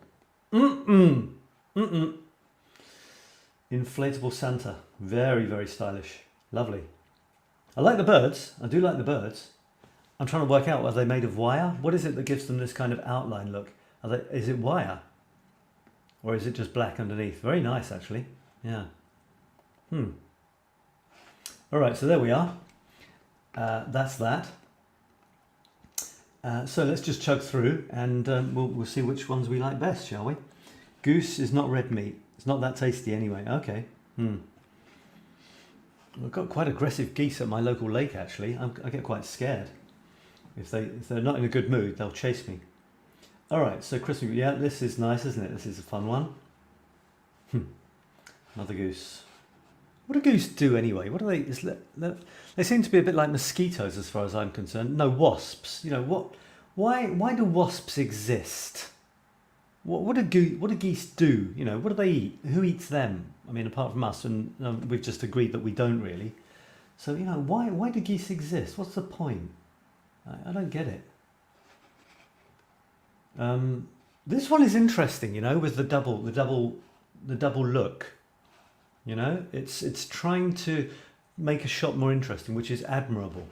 Inflatable Santa. Very, very stylish. Lovely. I like the birds. I do like the birds. I'm trying to work out, are they made of wire? What is it that gives them this kind of outline look? Is it wire? Or is it just black underneath? Very nice, actually. Yeah. All right, so there we are. That's that. So let's just chug through and we'll see which ones we like best, shall we? Goose is not red meat. It's not that tasty anyway. Okay. I've got quite aggressive geese at my local lake, actually. I get quite scared. If they're not in a good mood, they'll chase me. All right, so Christmas. Yeah, this is nice, isn't it? This is a fun one. Another goose. What do goose do anyway? What do they? They seem to be a bit like mosquitoes, as far as I'm concerned. No, wasps. You know what? Why do wasps exist? What do geese do? You know, what do they eat? Who eats them? I mean, apart from us, and we've just agreed that we don't really. So you know, why do geese exist? What's the point? I don't get it. This one is interesting, you know, with the double look. You know, it's trying to make a shot more interesting, which is admirable.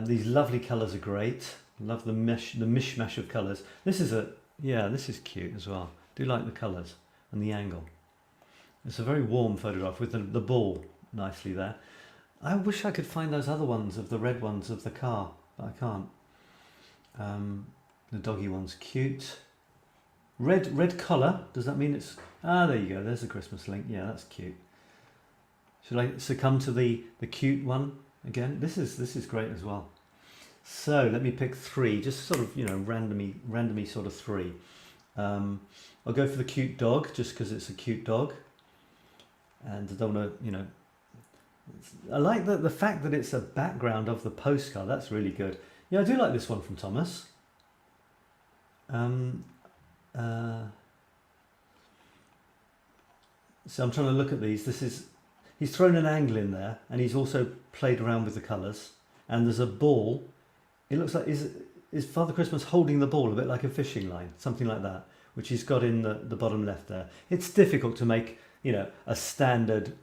These lovely colours are great. Love the mishmash of colours. This is cute as well. Do like the colours and the angle. It's a very warm photograph with the ball nicely there. I wish I could find those other ones of the red ones of the car, but I can't. The doggy one's cute. Red collar. Does that mean it's... Ah, there you go. There's the Christmas link. Yeah, that's cute. Should I succumb to the cute one again? This is great as well. So let me pick three, just sort of, you know, randomly sort of three. I'll go for the cute dog, just because it's a cute dog. And I don't want to, you know... I like the fact that it's a background of the postcard. That's really good. Yeah, I do like this one from Thomas. So I'm trying to look at these. He's thrown an angle in there, and he's also played around with the colours. And there's a ball. It looks like is Father Christmas holding the ball a bit like a fishing line, something like that, which he's got in the bottom left there. It's difficult to make, you know, a standard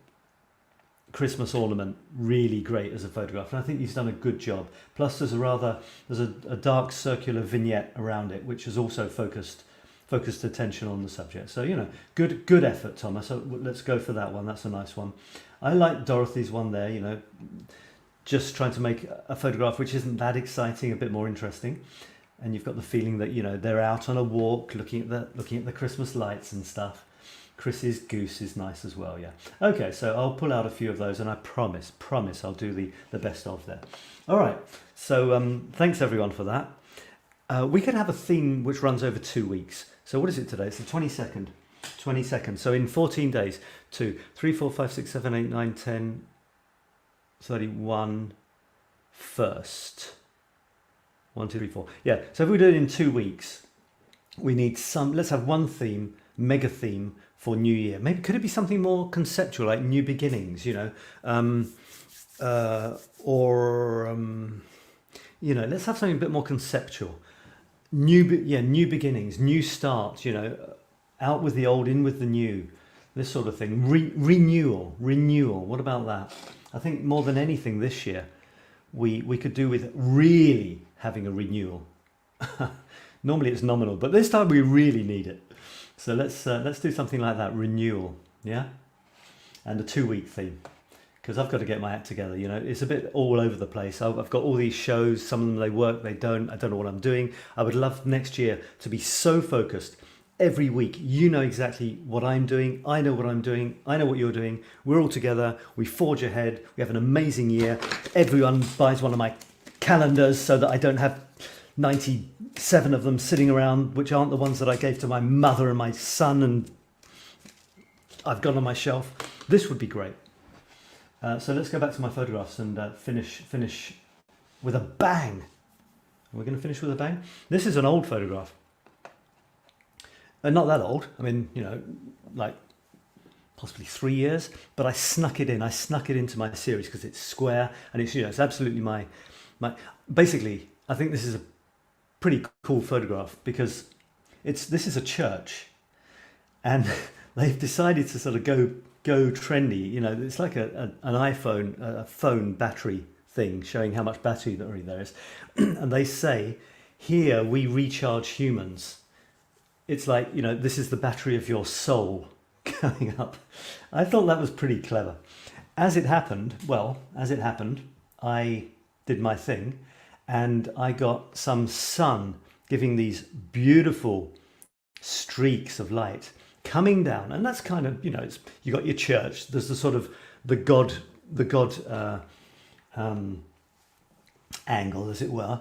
Christmas ornament really great as a photograph, and I think he's done a good job. Plus there's a dark circular vignette around it, which has also focused attention on the subject. So, you know, good effort, Thomas. So let's go for that one. That's a nice one. I like Dorothy's one there, you know, just trying to make a photograph which isn't that exciting, a bit more interesting. And you've got the feeling that, you know, they're out on a walk looking at the Christmas lights and stuff. Chris's goose is nice as well, yeah. Okay, so I'll pull out a few of those, and I promise I'll do the best of there. All right, so thanks everyone for that. We could have a theme which runs over 2 weeks. So what is it today? It's the 22nd. 22nd. So in 14 days, 2, 3, 4, 5, 6, 7, 8, 9, 10, 31, 1st. 1, 2, 3, 4. Yeah, so if we do it in 2 weeks, we need let's have one theme, mega theme, for New Year. Maybe could it be something more conceptual, like new beginnings, you know, you know, let's have something a bit more conceptual. New beginnings, new starts, you know, out with the old, in with the new, this sort of thing. Renewal. What about that? I think more than anything this year, we could do with really having a renewal. Normally it's nominal, but this time we really need it. So let's do something like that, renewal, yeah? And a 2-week theme, because I've got to get my act together, you know. It's a bit all over the place. I've got all these shows, some of them they work, they don't. I don't know what I'm doing. I would love next year to be so focused. Every week, you know exactly what I'm doing. I know what I'm doing. I know what you're doing. We're all together. We forge ahead. We have an amazing year. Everyone buys one of my calendars so that I don't have 97 of them sitting around, which aren't the ones that I gave to my mother and my son and I've got on my shelf. This would be great. So let's go back to my photographs and finish with a bang. We're going to finish with a bang. This is an old photograph. Not that old. I mean, you know, like possibly 3 years. But I snuck it in. I snuck it into my series because it's square and it's, you know, it's absolutely my. Basically, I think this is a pretty cool photograph because this is a church, and they've decided to sort of go trendy. You know, it's like an iPhone, a phone battery thing showing how much battery there is, and they say, "Here we recharge humans." It's like, you know, this is the battery of your soul going up. I thought that was pretty clever. As it happened, I did my thing, and I got some sun giving these beautiful streaks of light coming down, and that's kind of, you know, you got your church. There's the sort of the God angle, as it were.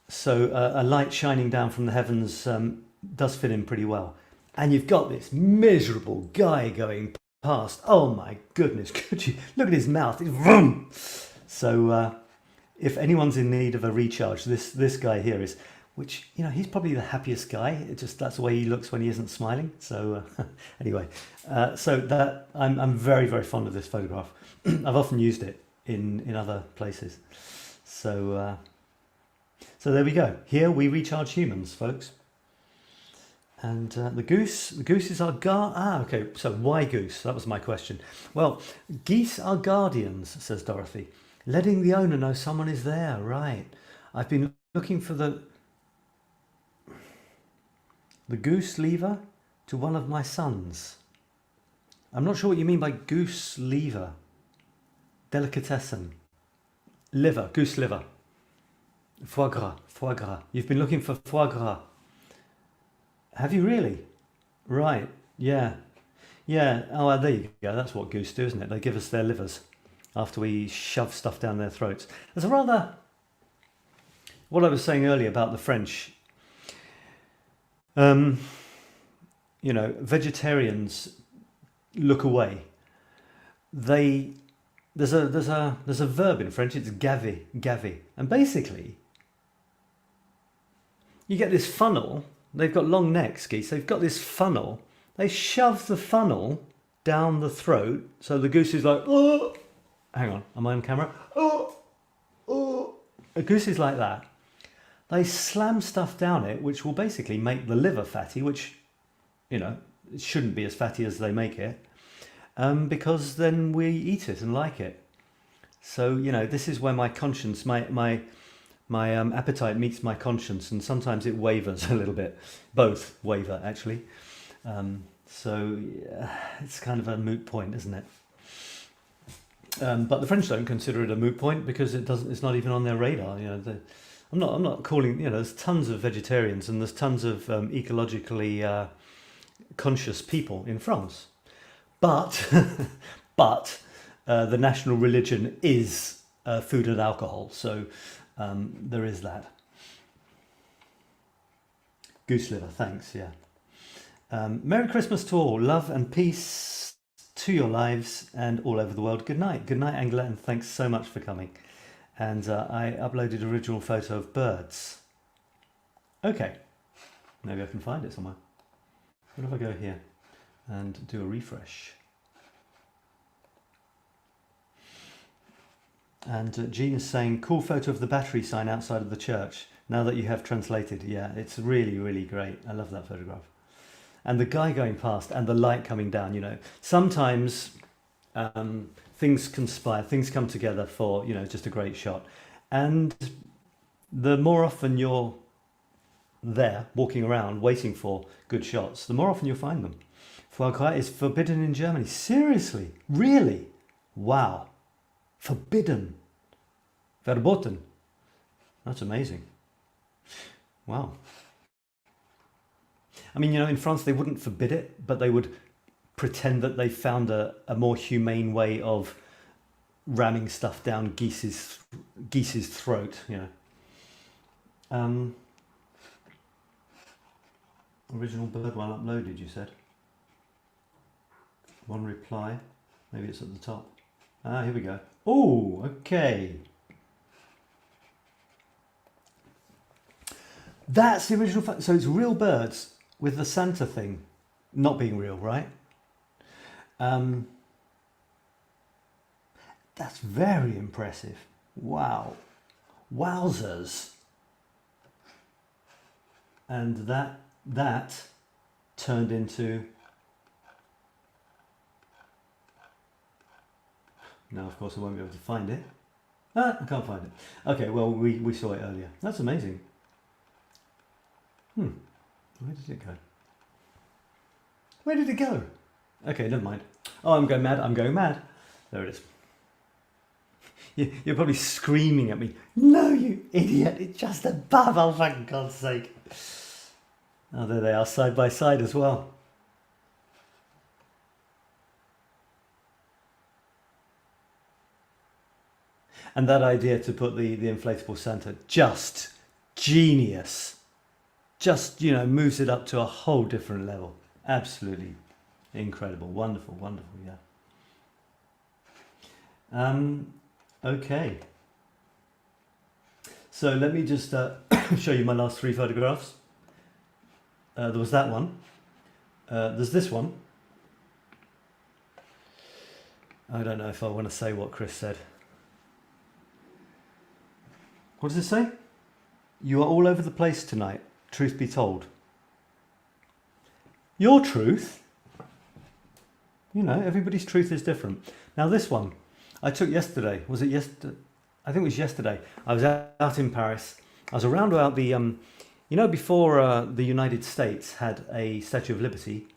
So a light shining down from the heavens does fit in pretty well. And you've got this miserable guy going past. Oh my goodness! Could you look at his mouth? It's vroom. So if anyone's in need of a recharge, this guy here is. Which, you know, he's probably the happiest guy. It just, that's the way he looks when he isn't smiling. So anyway, so that I'm very, very fond of this photograph. I've often used it in other places. So so there we go. Here we recharge humans, folks. And the goose is our okay, so why goose? That was my question. Well, geese are guardians, says Dorothy. Letting the owner know someone is there, right. I've been looking for the goose lever to one of my sons. I'm not sure what you mean by goose lever. Delicatessen. Liver, goose liver. Foie gras. You've been looking for foie gras. Have you really? Right, yeah. Yeah, oh, there you go. That's what goose do, isn't it? They give us their livers after we shove stuff down their throats. There's a rather... What I was saying earlier about the French... you know, vegetarians look away. There's a verb in French. It's gaver, and basically, you get this funnel. They've got long necks, geese. They've got this funnel. They shove the funnel down the throat, so the goose is like, oh. Hang on, am I on camera? Oh. A goose is like that. They slam stuff down it, which will basically make the liver fatty, which, you know, it shouldn't be as fatty as they make it, because then we eat it and like it. So, you know, this is where my conscience, my appetite meets my conscience, and sometimes it wavers a little bit. Both waver, actually. So it's kind of a moot point, isn't it? But the French don't consider it a moot point because it's not even on their radar. You know, I'm not calling, you know, there's tons of vegetarians and there's tons of ecologically conscious people in France. But the national religion is food and alcohol. So there is that. Goose liver, thanks, yeah. Merry Christmas to all. Love and peace to your lives and all over the world. Good night. Good night, Angela, and thanks so much for coming. And I uploaded an original photo of birds. Okay, maybe I can find it somewhere. What if I go here and do a refresh? And Jean is saying, cool photo of the battery sign outside of the church. Now that you have translated, yeah, it's really, really great. I love that photograph. And the guy going past and the light coming down, you know, sometimes things conspire, things come together for, you know, just a great shot. And the more often you're there, walking around, waiting for good shots, the more often you'll find them. Foie gras is forbidden in Germany. Seriously? Really? Wow. Forbidden. Verboten. That's amazing. Wow. I mean, you know, in France they wouldn't forbid it, but they would pretend that they found a more humane way of ramming stuff down geese's throat, you know. Original bird while uploaded, you said. One reply, maybe it's at the top. Ah, here we go. Oh, okay. That's the original. So it's real birds with the Santa thing not being real, right? Um, that's very impressive. Wow. Wowzers. And that turned into... Now, of course, I won't be able to find it. Ah, I can't find it. Okay, well, we saw it earlier. That's amazing. Where did it go? Where did it go? Okay, never mind. Oh, I'm going mad. I'm going mad. There it is. You're probably screaming at me. No, you idiot. It's just above. Oh, for God's sake. Oh, there they are, side by side as well. And that idea to put the inflatable Santa, just genius. Just, moves it up to a whole different level. Absolutely incredible. Wonderful, wonderful, yeah. Okay. So let me just show you my last 3 photographs. There was that one. There's this one. I don't know if I want to say what Chris said. What does it say? You are all over the place tonight, truth be told. Your truth? Everybody's truth is different. Now this one, I took yesterday. Was it yesterday? I think it was yesterday. I was out in Paris. I was around about the, before the United States had a Statue of Liberty.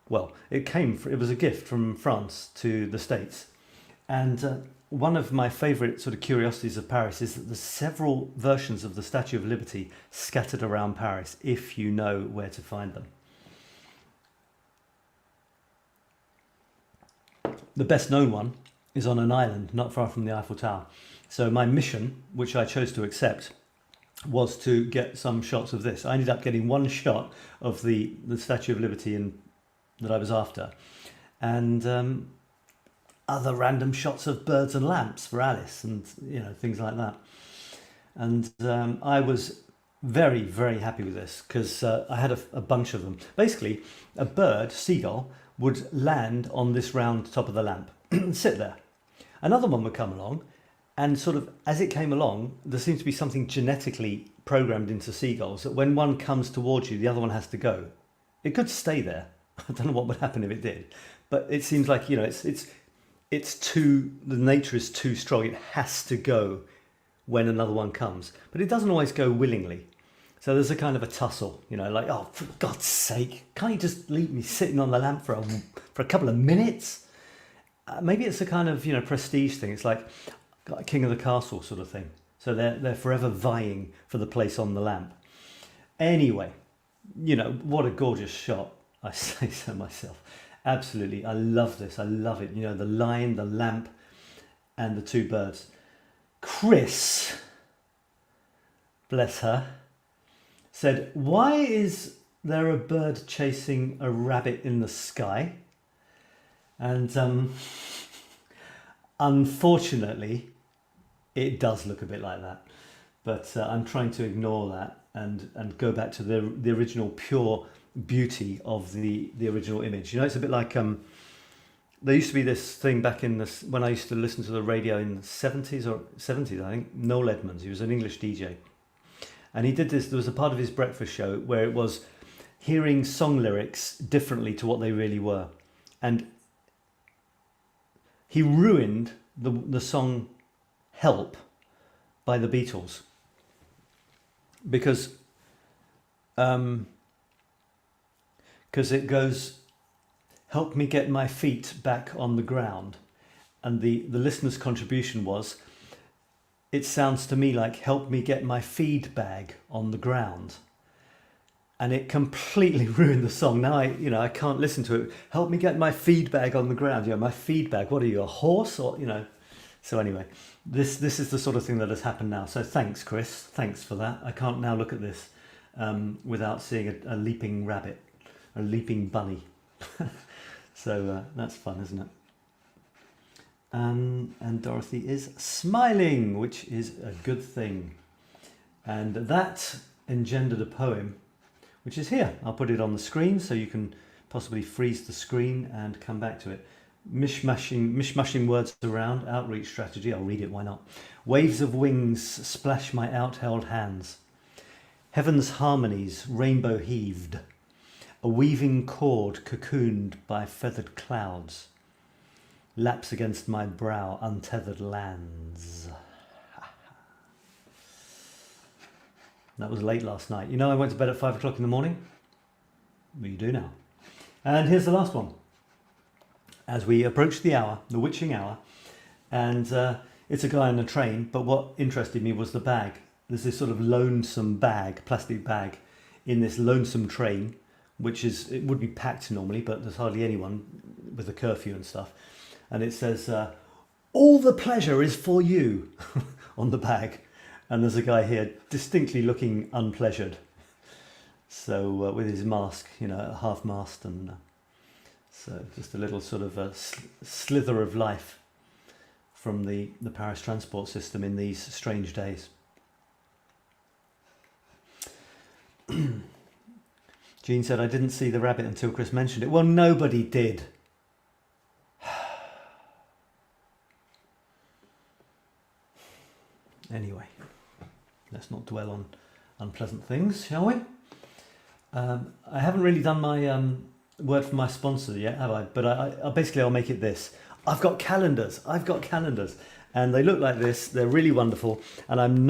Well, it was a gift from France to the States. And one of my favourite sort of curiosities of Paris is that there's several versions of the Statue of Liberty scattered around Paris, if you know where to find them. The best known one is on an island not far from the Eiffel Tower. So my mission, which I chose to accept, was to get some shots of this. I ended up getting one shot of the Statue of Liberty that I was after. And other random shots of birds and lamps for Alice and things like that. And I was very, very happy with this because I had a bunch of them. Basically, a bird, seagull, would land on this round top of the lamp and sit there. Another one would come along, and sort of as it came along, there seems to be something genetically programmed into seagulls that when one comes towards you, the other one has to go. It could stay there. I don't know what would happen if it did, but it seems like it's too, the nature is too strong. It has to go when another one comes, but it doesn't always go willingly. So there's a kind of a tussle, like, oh, for God's sake, can't you just leave me sitting on the lamp for a couple of minutes? Maybe it's a kind of, prestige thing. It's like king of the castle sort of thing. So they're forever vying for the place on the lamp. Anyway, what a gorgeous shot. I say so myself. Absolutely, I love this. I love it. The lion, the lamp, and the 2 birds. Chris, bless her, said, why is there a bird chasing a rabbit in the sky? And unfortunately, it does look a bit like that. But I'm trying to ignore that and go back to the original pure beauty of the original image. It's a bit like there used to be this thing back in when I used to listen to the radio in the 70s, I think. Noel Edmonds, he was an English DJ, and he did this. There was a part of his breakfast show where it was hearing song lyrics differently to what they really were, and he ruined the song Help by the Beatles because it goes, help me get my feet back on the ground. And the listener's contribution was, it sounds to me like help me get my feed bag on the ground. And it completely ruined the song. Now I can't listen to it. Help me get my feed bag on the ground. My feed bag, what are you, a horse? Or, So anyway, this is the sort of thing that has happened now. So thanks, Chris. Thanks for that. I can't now look at this without seeing a leaping rabbit. A leaping bunny. So that's fun, isn't it? And Dorothy is smiling, which is a good thing. And that engendered a poem, which is here. I'll put it on the screen so you can possibly freeze the screen and come back to it. Mishmashing words around, outreach strategy. I'll read it, why not? Waves of wings splash my outheld hands. Heaven's harmonies, rainbow heaved. A weaving cord cocooned by feathered clouds. Laps against my brow, untethered lands. That was late last night. You know I went to bed at 5 o'clock in the morning? Well, you do now. And here's the last one. As we approach the hour, the witching hour, and it's a guy on a train, but what interested me was the bag. There's this sort of lonesome bag, plastic bag, in this lonesome train, which is, it would be packed normally, but there's hardly anyone with the curfew and stuff. And it says, all the pleasure is for you on the bag. And there's a guy here distinctly looking unpleasured. So with his mask, you know, half mast, and so just a little sort of a slither of life from the Paris transport system in these strange days. Jean said, I didn't see the rabbit until Chris mentioned it. Well, nobody did. Anyway, let's not dwell on unpleasant things, shall we? I haven't really done my word for my sponsor yet, have I? But I basically I'll make it this. I've got calendars, and they look like this. They're really wonderful, and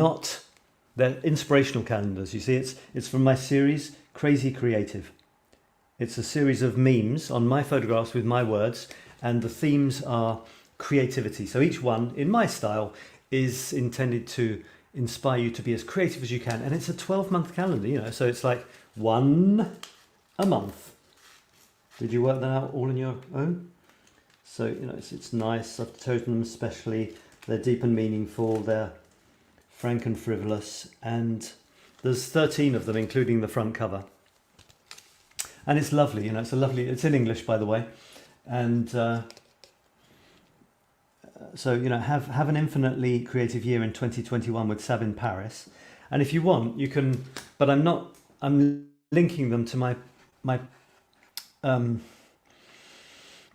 they're inspirational calendars. You see, it's from my series, Crazy Creative. It's a series of memes on my photographs with my words, and the themes are creativity. So each one, in my style, is intended to inspire you to be as creative as you can. And it's a 12-month calendar, you know, so it's like one a month. Did you work that out all on your own? So, you know, it's nice. I've chosen them especially. They're deep and meaningful. They're frank and frivolous. And there's 13 of them, including the front cover. And it's lovely, you know, it's in English, by the way. And so, you know, have an infinitely creative year in 2021 with Sab in Paris. And if you want, you can, but I'm linking them to my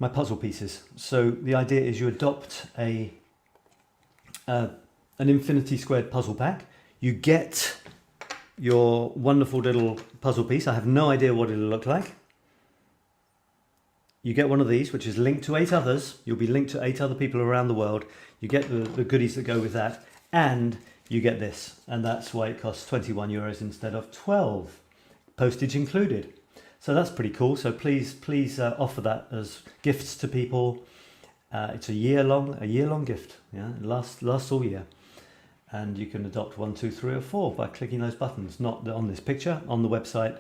puzzle pieces. So the idea is you adopt an infinity squared puzzle pack. You get your wonderful little puzzle piece. I have no idea what it'll look like. You get one of these, which is linked to 8 others. You'll be linked to 8 other people around the world. You get the goodies that go with that, and you get this. And that's why it costs €21 instead of 12, postage included. So that's pretty cool. So please offer that as gifts to people. It's a year long gift. Yeah, it lasts all year. And you can adopt 1, 2, 3, or 4 by clicking those buttons. Not on this picture, on the website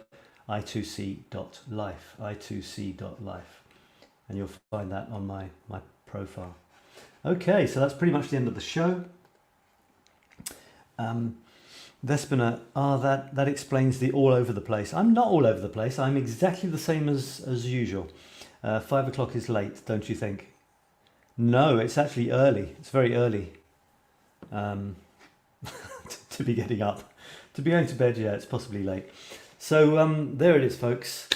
i2c.life, i2c.life. And you'll find that on my profile. Okay, so that's pretty much the end of the show. Vespina, that explains the all over the place. I'm not all over the place. I'm exactly the same as usual. 5 o'clock is late, don't you think? No, it's actually early. It's very early to be getting up. To be going to bed, yeah, it's possibly late. So there it is, folks.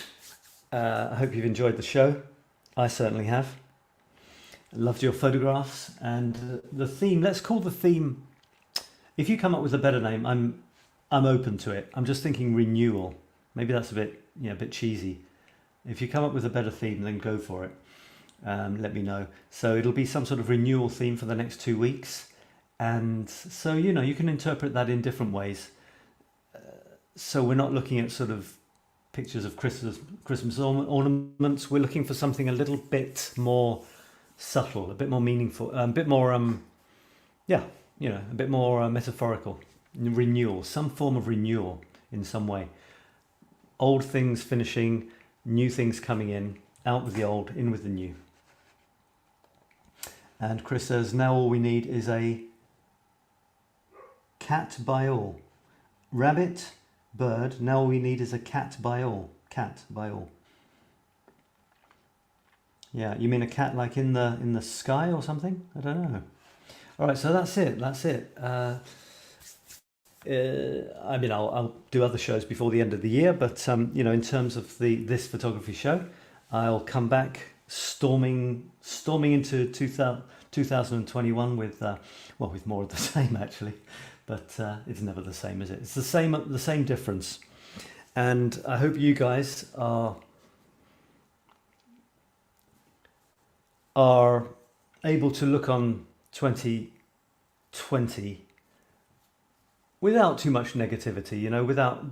I hope you've enjoyed the show. I certainly have. Loved your photographs, and the theme. Let's call the theme. If you come up with a better name, I'm open to it. I'm just thinking renewal. Maybe that's a bit cheesy. If you come up with a better theme, then go for it. Let me know. So it'll be some sort of renewal theme for the next 2 weeks, and so you know you can interpret that in different ways. So we're not looking at sort of pictures of Christmas ornaments. We're looking for something a little bit more subtle, a bit more meaningful, a bit more a bit more metaphorical. Renewal, some form of renewal in some way. Old things finishing, new things coming in, out with the old, in with the new. And Chris says, now all we need is a cat by all. Rabbit, bird, now all we need is a cat by all. Cat by all. Yeah, you mean a cat like in the sky or something? I don't know. All right, so that's it. That's it. I mean, I'll do other shows before the end of the year, but you know, in terms of this photography show, I'll come back storming into 2021 with well, with more of the same actually, but it's never the same, is it? It's the same difference, and I hope you guys are able to look on 2020 without too much negativity, you know,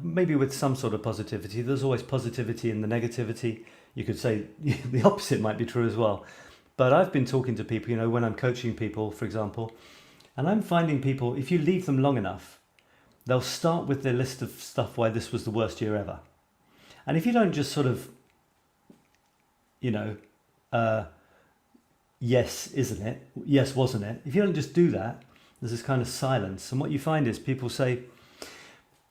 maybe with some sort of positivity. There's always positivity in the negativity. You could say the opposite might be true as well. But I've been talking to people, you know, when I'm coaching people, for example, and I'm finding people, if you leave them long enough, they'll start with their list of stuff why this was the worst year ever. And if you don't just sort of, you know, yes, isn't it? Yes, wasn't it? If you don't just do that, there's this kind of silence. And what you find is people say,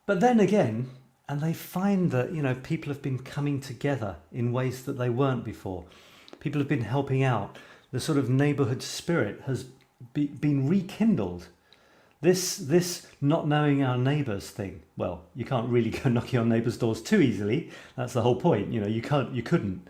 but then again, and they find that, you know, people have been coming together in ways that they weren't before. People have been helping out. The sort of neighborhood spirit has been rekindled. This not knowing our neighbors thing, well, you can't really go knocking on neighbors' doors too easily. That's the whole point. You know, you couldn't.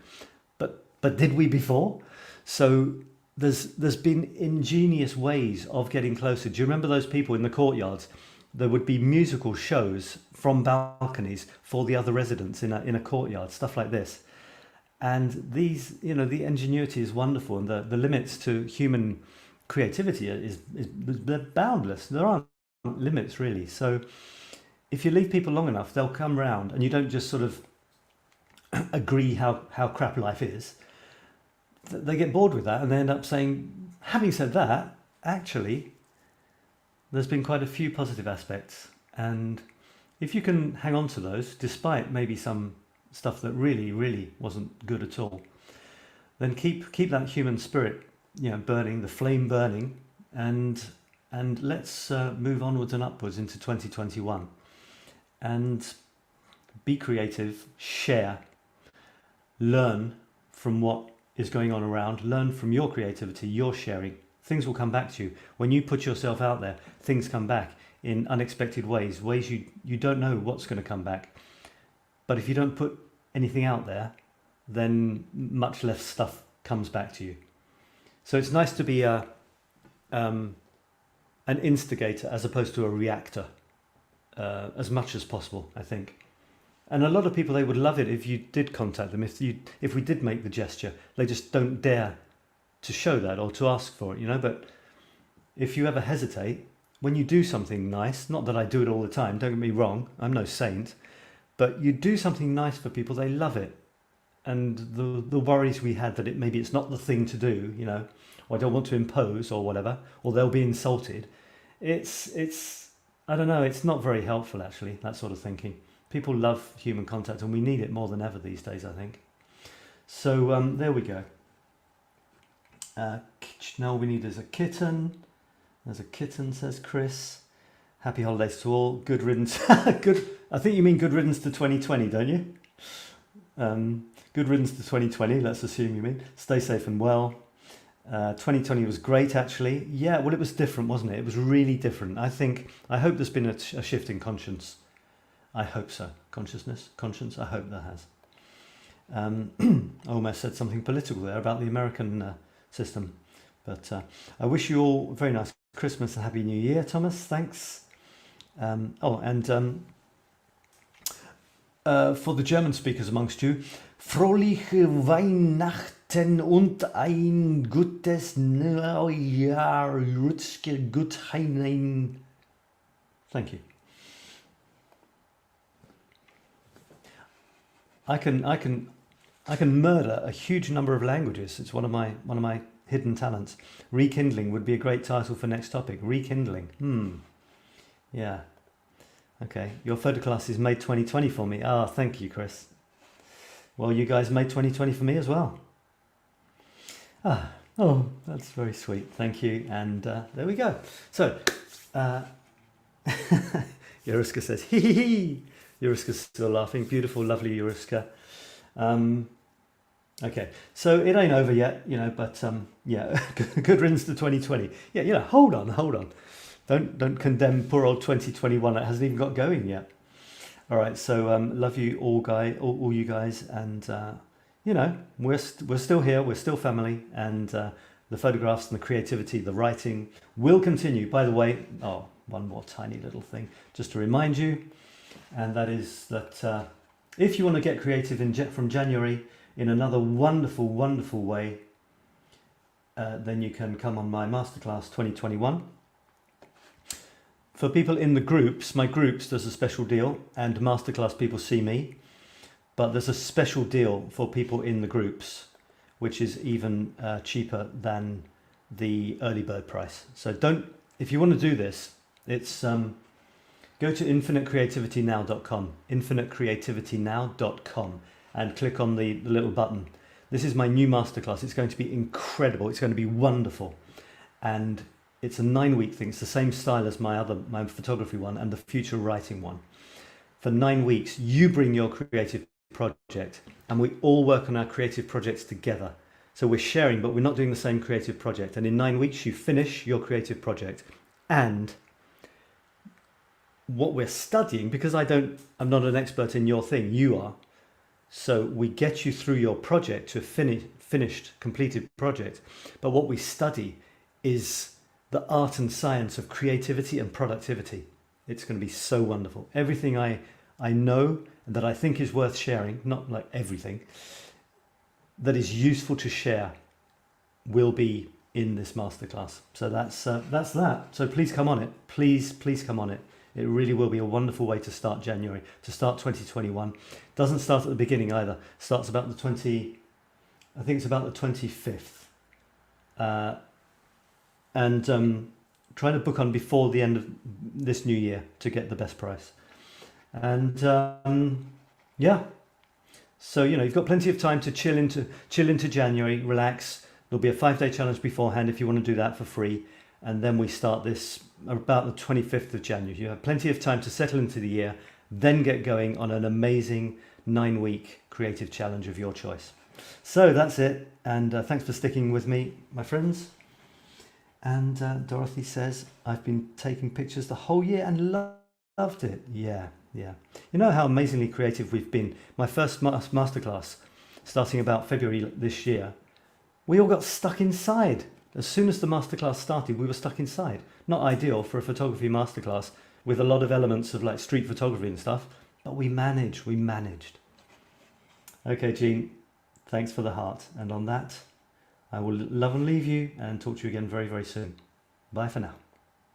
But did we before? So there's been ingenious ways of getting closer. Do you remember those people in the courtyards? There would be musical shows from balconies for the other residents in a courtyard, stuff like this. And these, you know, the ingenuity is wonderful, and the limits to human creativity is they're boundless. There aren't limits really. So if you leave people long enough, they'll come round, and you don't just sort of agree how crap life is. They get bored with that, and they end up saying, having said that, actually, there's been quite a few positive aspects. And if you can hang on to those, despite maybe some stuff that really, really wasn't good at all, then keep that human spirit, you know, burning, the flame burning, and let's move onwards and upwards into 2021. And be creative, share, learn from what is going on around, learn from your creativity, your sharing. Things will come back to you. When you put yourself out there, things come back in unexpected ways you don't know what's going to come back. But if you don't put anything out there, then much less stuff comes back to you. So it's nice to be an instigator as opposed to a reactor, as much as possible, I think. And a lot of people, they would love it if you did contact them, if we did make the gesture. They just don't dare to show that or to ask for it, you know. But if you ever hesitate, when you do something nice, not that I do it all the time, don't get me wrong, I'm no saint, but you do something nice for people, they love it. And the worries we had that maybe it's not the thing to do, you know, or I don't want to impose or whatever, or they'll be insulted. It's I don't know, it's not very helpful actually, that sort of thinking. People love human contact, and we need it more than ever these days, I think. So there we go. Now all we need is a kitten. There's a kitten, says Chris. Happy holidays to all. Good riddance. Good. I think you mean good riddance to 2020, don't you? Good riddance to 2020. Let's assume you mean. Stay safe and well. 2020 was great, actually. Yeah, well, it was different, wasn't it? It was really different. I hope there's been a shift in conscience. I hope so. Conscience, I hope there has. I almost said something political there about the American system. But I wish you all a very nice Christmas and Happy New Year, Thomas. Thanks. For the German speakers amongst you, frohliche Weihnachten und ein gutes Neujahr. Gut hinein. Thank you. I can murder a huge number of languages. It's one of my hidden talents. Rekindling would be a great title for next topic. Rekindling. Yeah. Okay. Your photo class is made 2020 for me. Ah, thank you, Chris. Well, you guys made 2020 for me as well. Oh, that's very sweet. Thank you. And there we go. So, Yuriska says, hee hee hee. Yuriska's still laughing. Beautiful, lovely Yuriska. Okay, so it ain't over yet, but yeah, good riddance to 2020. Yeah, hold on. Don't condemn poor old 2021. It hasn't even got going yet. All right, so love you all you guys, and we're still here, we're still family, and the photographs and the creativity, the writing will continue. By the way, one more tiny little thing, just to remind you, and that is that if you want to get creative from January in another wonderful, wonderful way, then you can come on my masterclass 2021. For people in the groups, my groups, there's a special deal, and masterclass people see me, but there's a special deal for people in the groups, which is even cheaper than the early bird price. So if you want to do this, it's go to infinitecreativitynow.com, infinitecreativitynow.com, and click on the little button. This is my new masterclass. It's going to be incredible. It's going to be wonderful. And it's a 9-week thing. It's the same style as my photography one and the future writing one. For 9 weeks, you bring your creative project and we all work on our creative projects together. So we're sharing, but we're not doing the same creative project. And in 9 weeks, you finish your creative project. And what we're studying, because I'm not an expert in your thing, you are. So we get you through your project to a finished, completed project. But what we study is the art and science of creativity and productivity. It's going to be so wonderful. Everything I know and that I think is worth sharing, not like everything, that is useful to share will be in this masterclass. So that's that. So please come on it. Please come on it. It really will be a wonderful way to start January, to start 2021. Doesn't start at the beginning either. Starts about the 25th. And try to book on before the end of this new year to get the best price. And yeah, so you've got plenty of time to chill into January, relax. There'll be a 5-day challenge beforehand if you want to do that for free. And then we start this about the 25th of January. You have plenty of time to settle into the year, then get going on an amazing 9-week creative challenge of your choice. So that's it. And thanks for sticking with me, my friends. And Dorothy says, I've been taking pictures the whole year and loved it. Yeah. You know how amazingly creative we've been. My first masterclass, starting about February this year, we all got stuck inside. As soon as the masterclass started, we were stuck inside. Not ideal for a photography masterclass with a lot of elements of like street photography and stuff, but we managed. Okay, Jean, thanks for the heart. And on that, I will love and leave you and talk to you again very, very soon. Bye for now.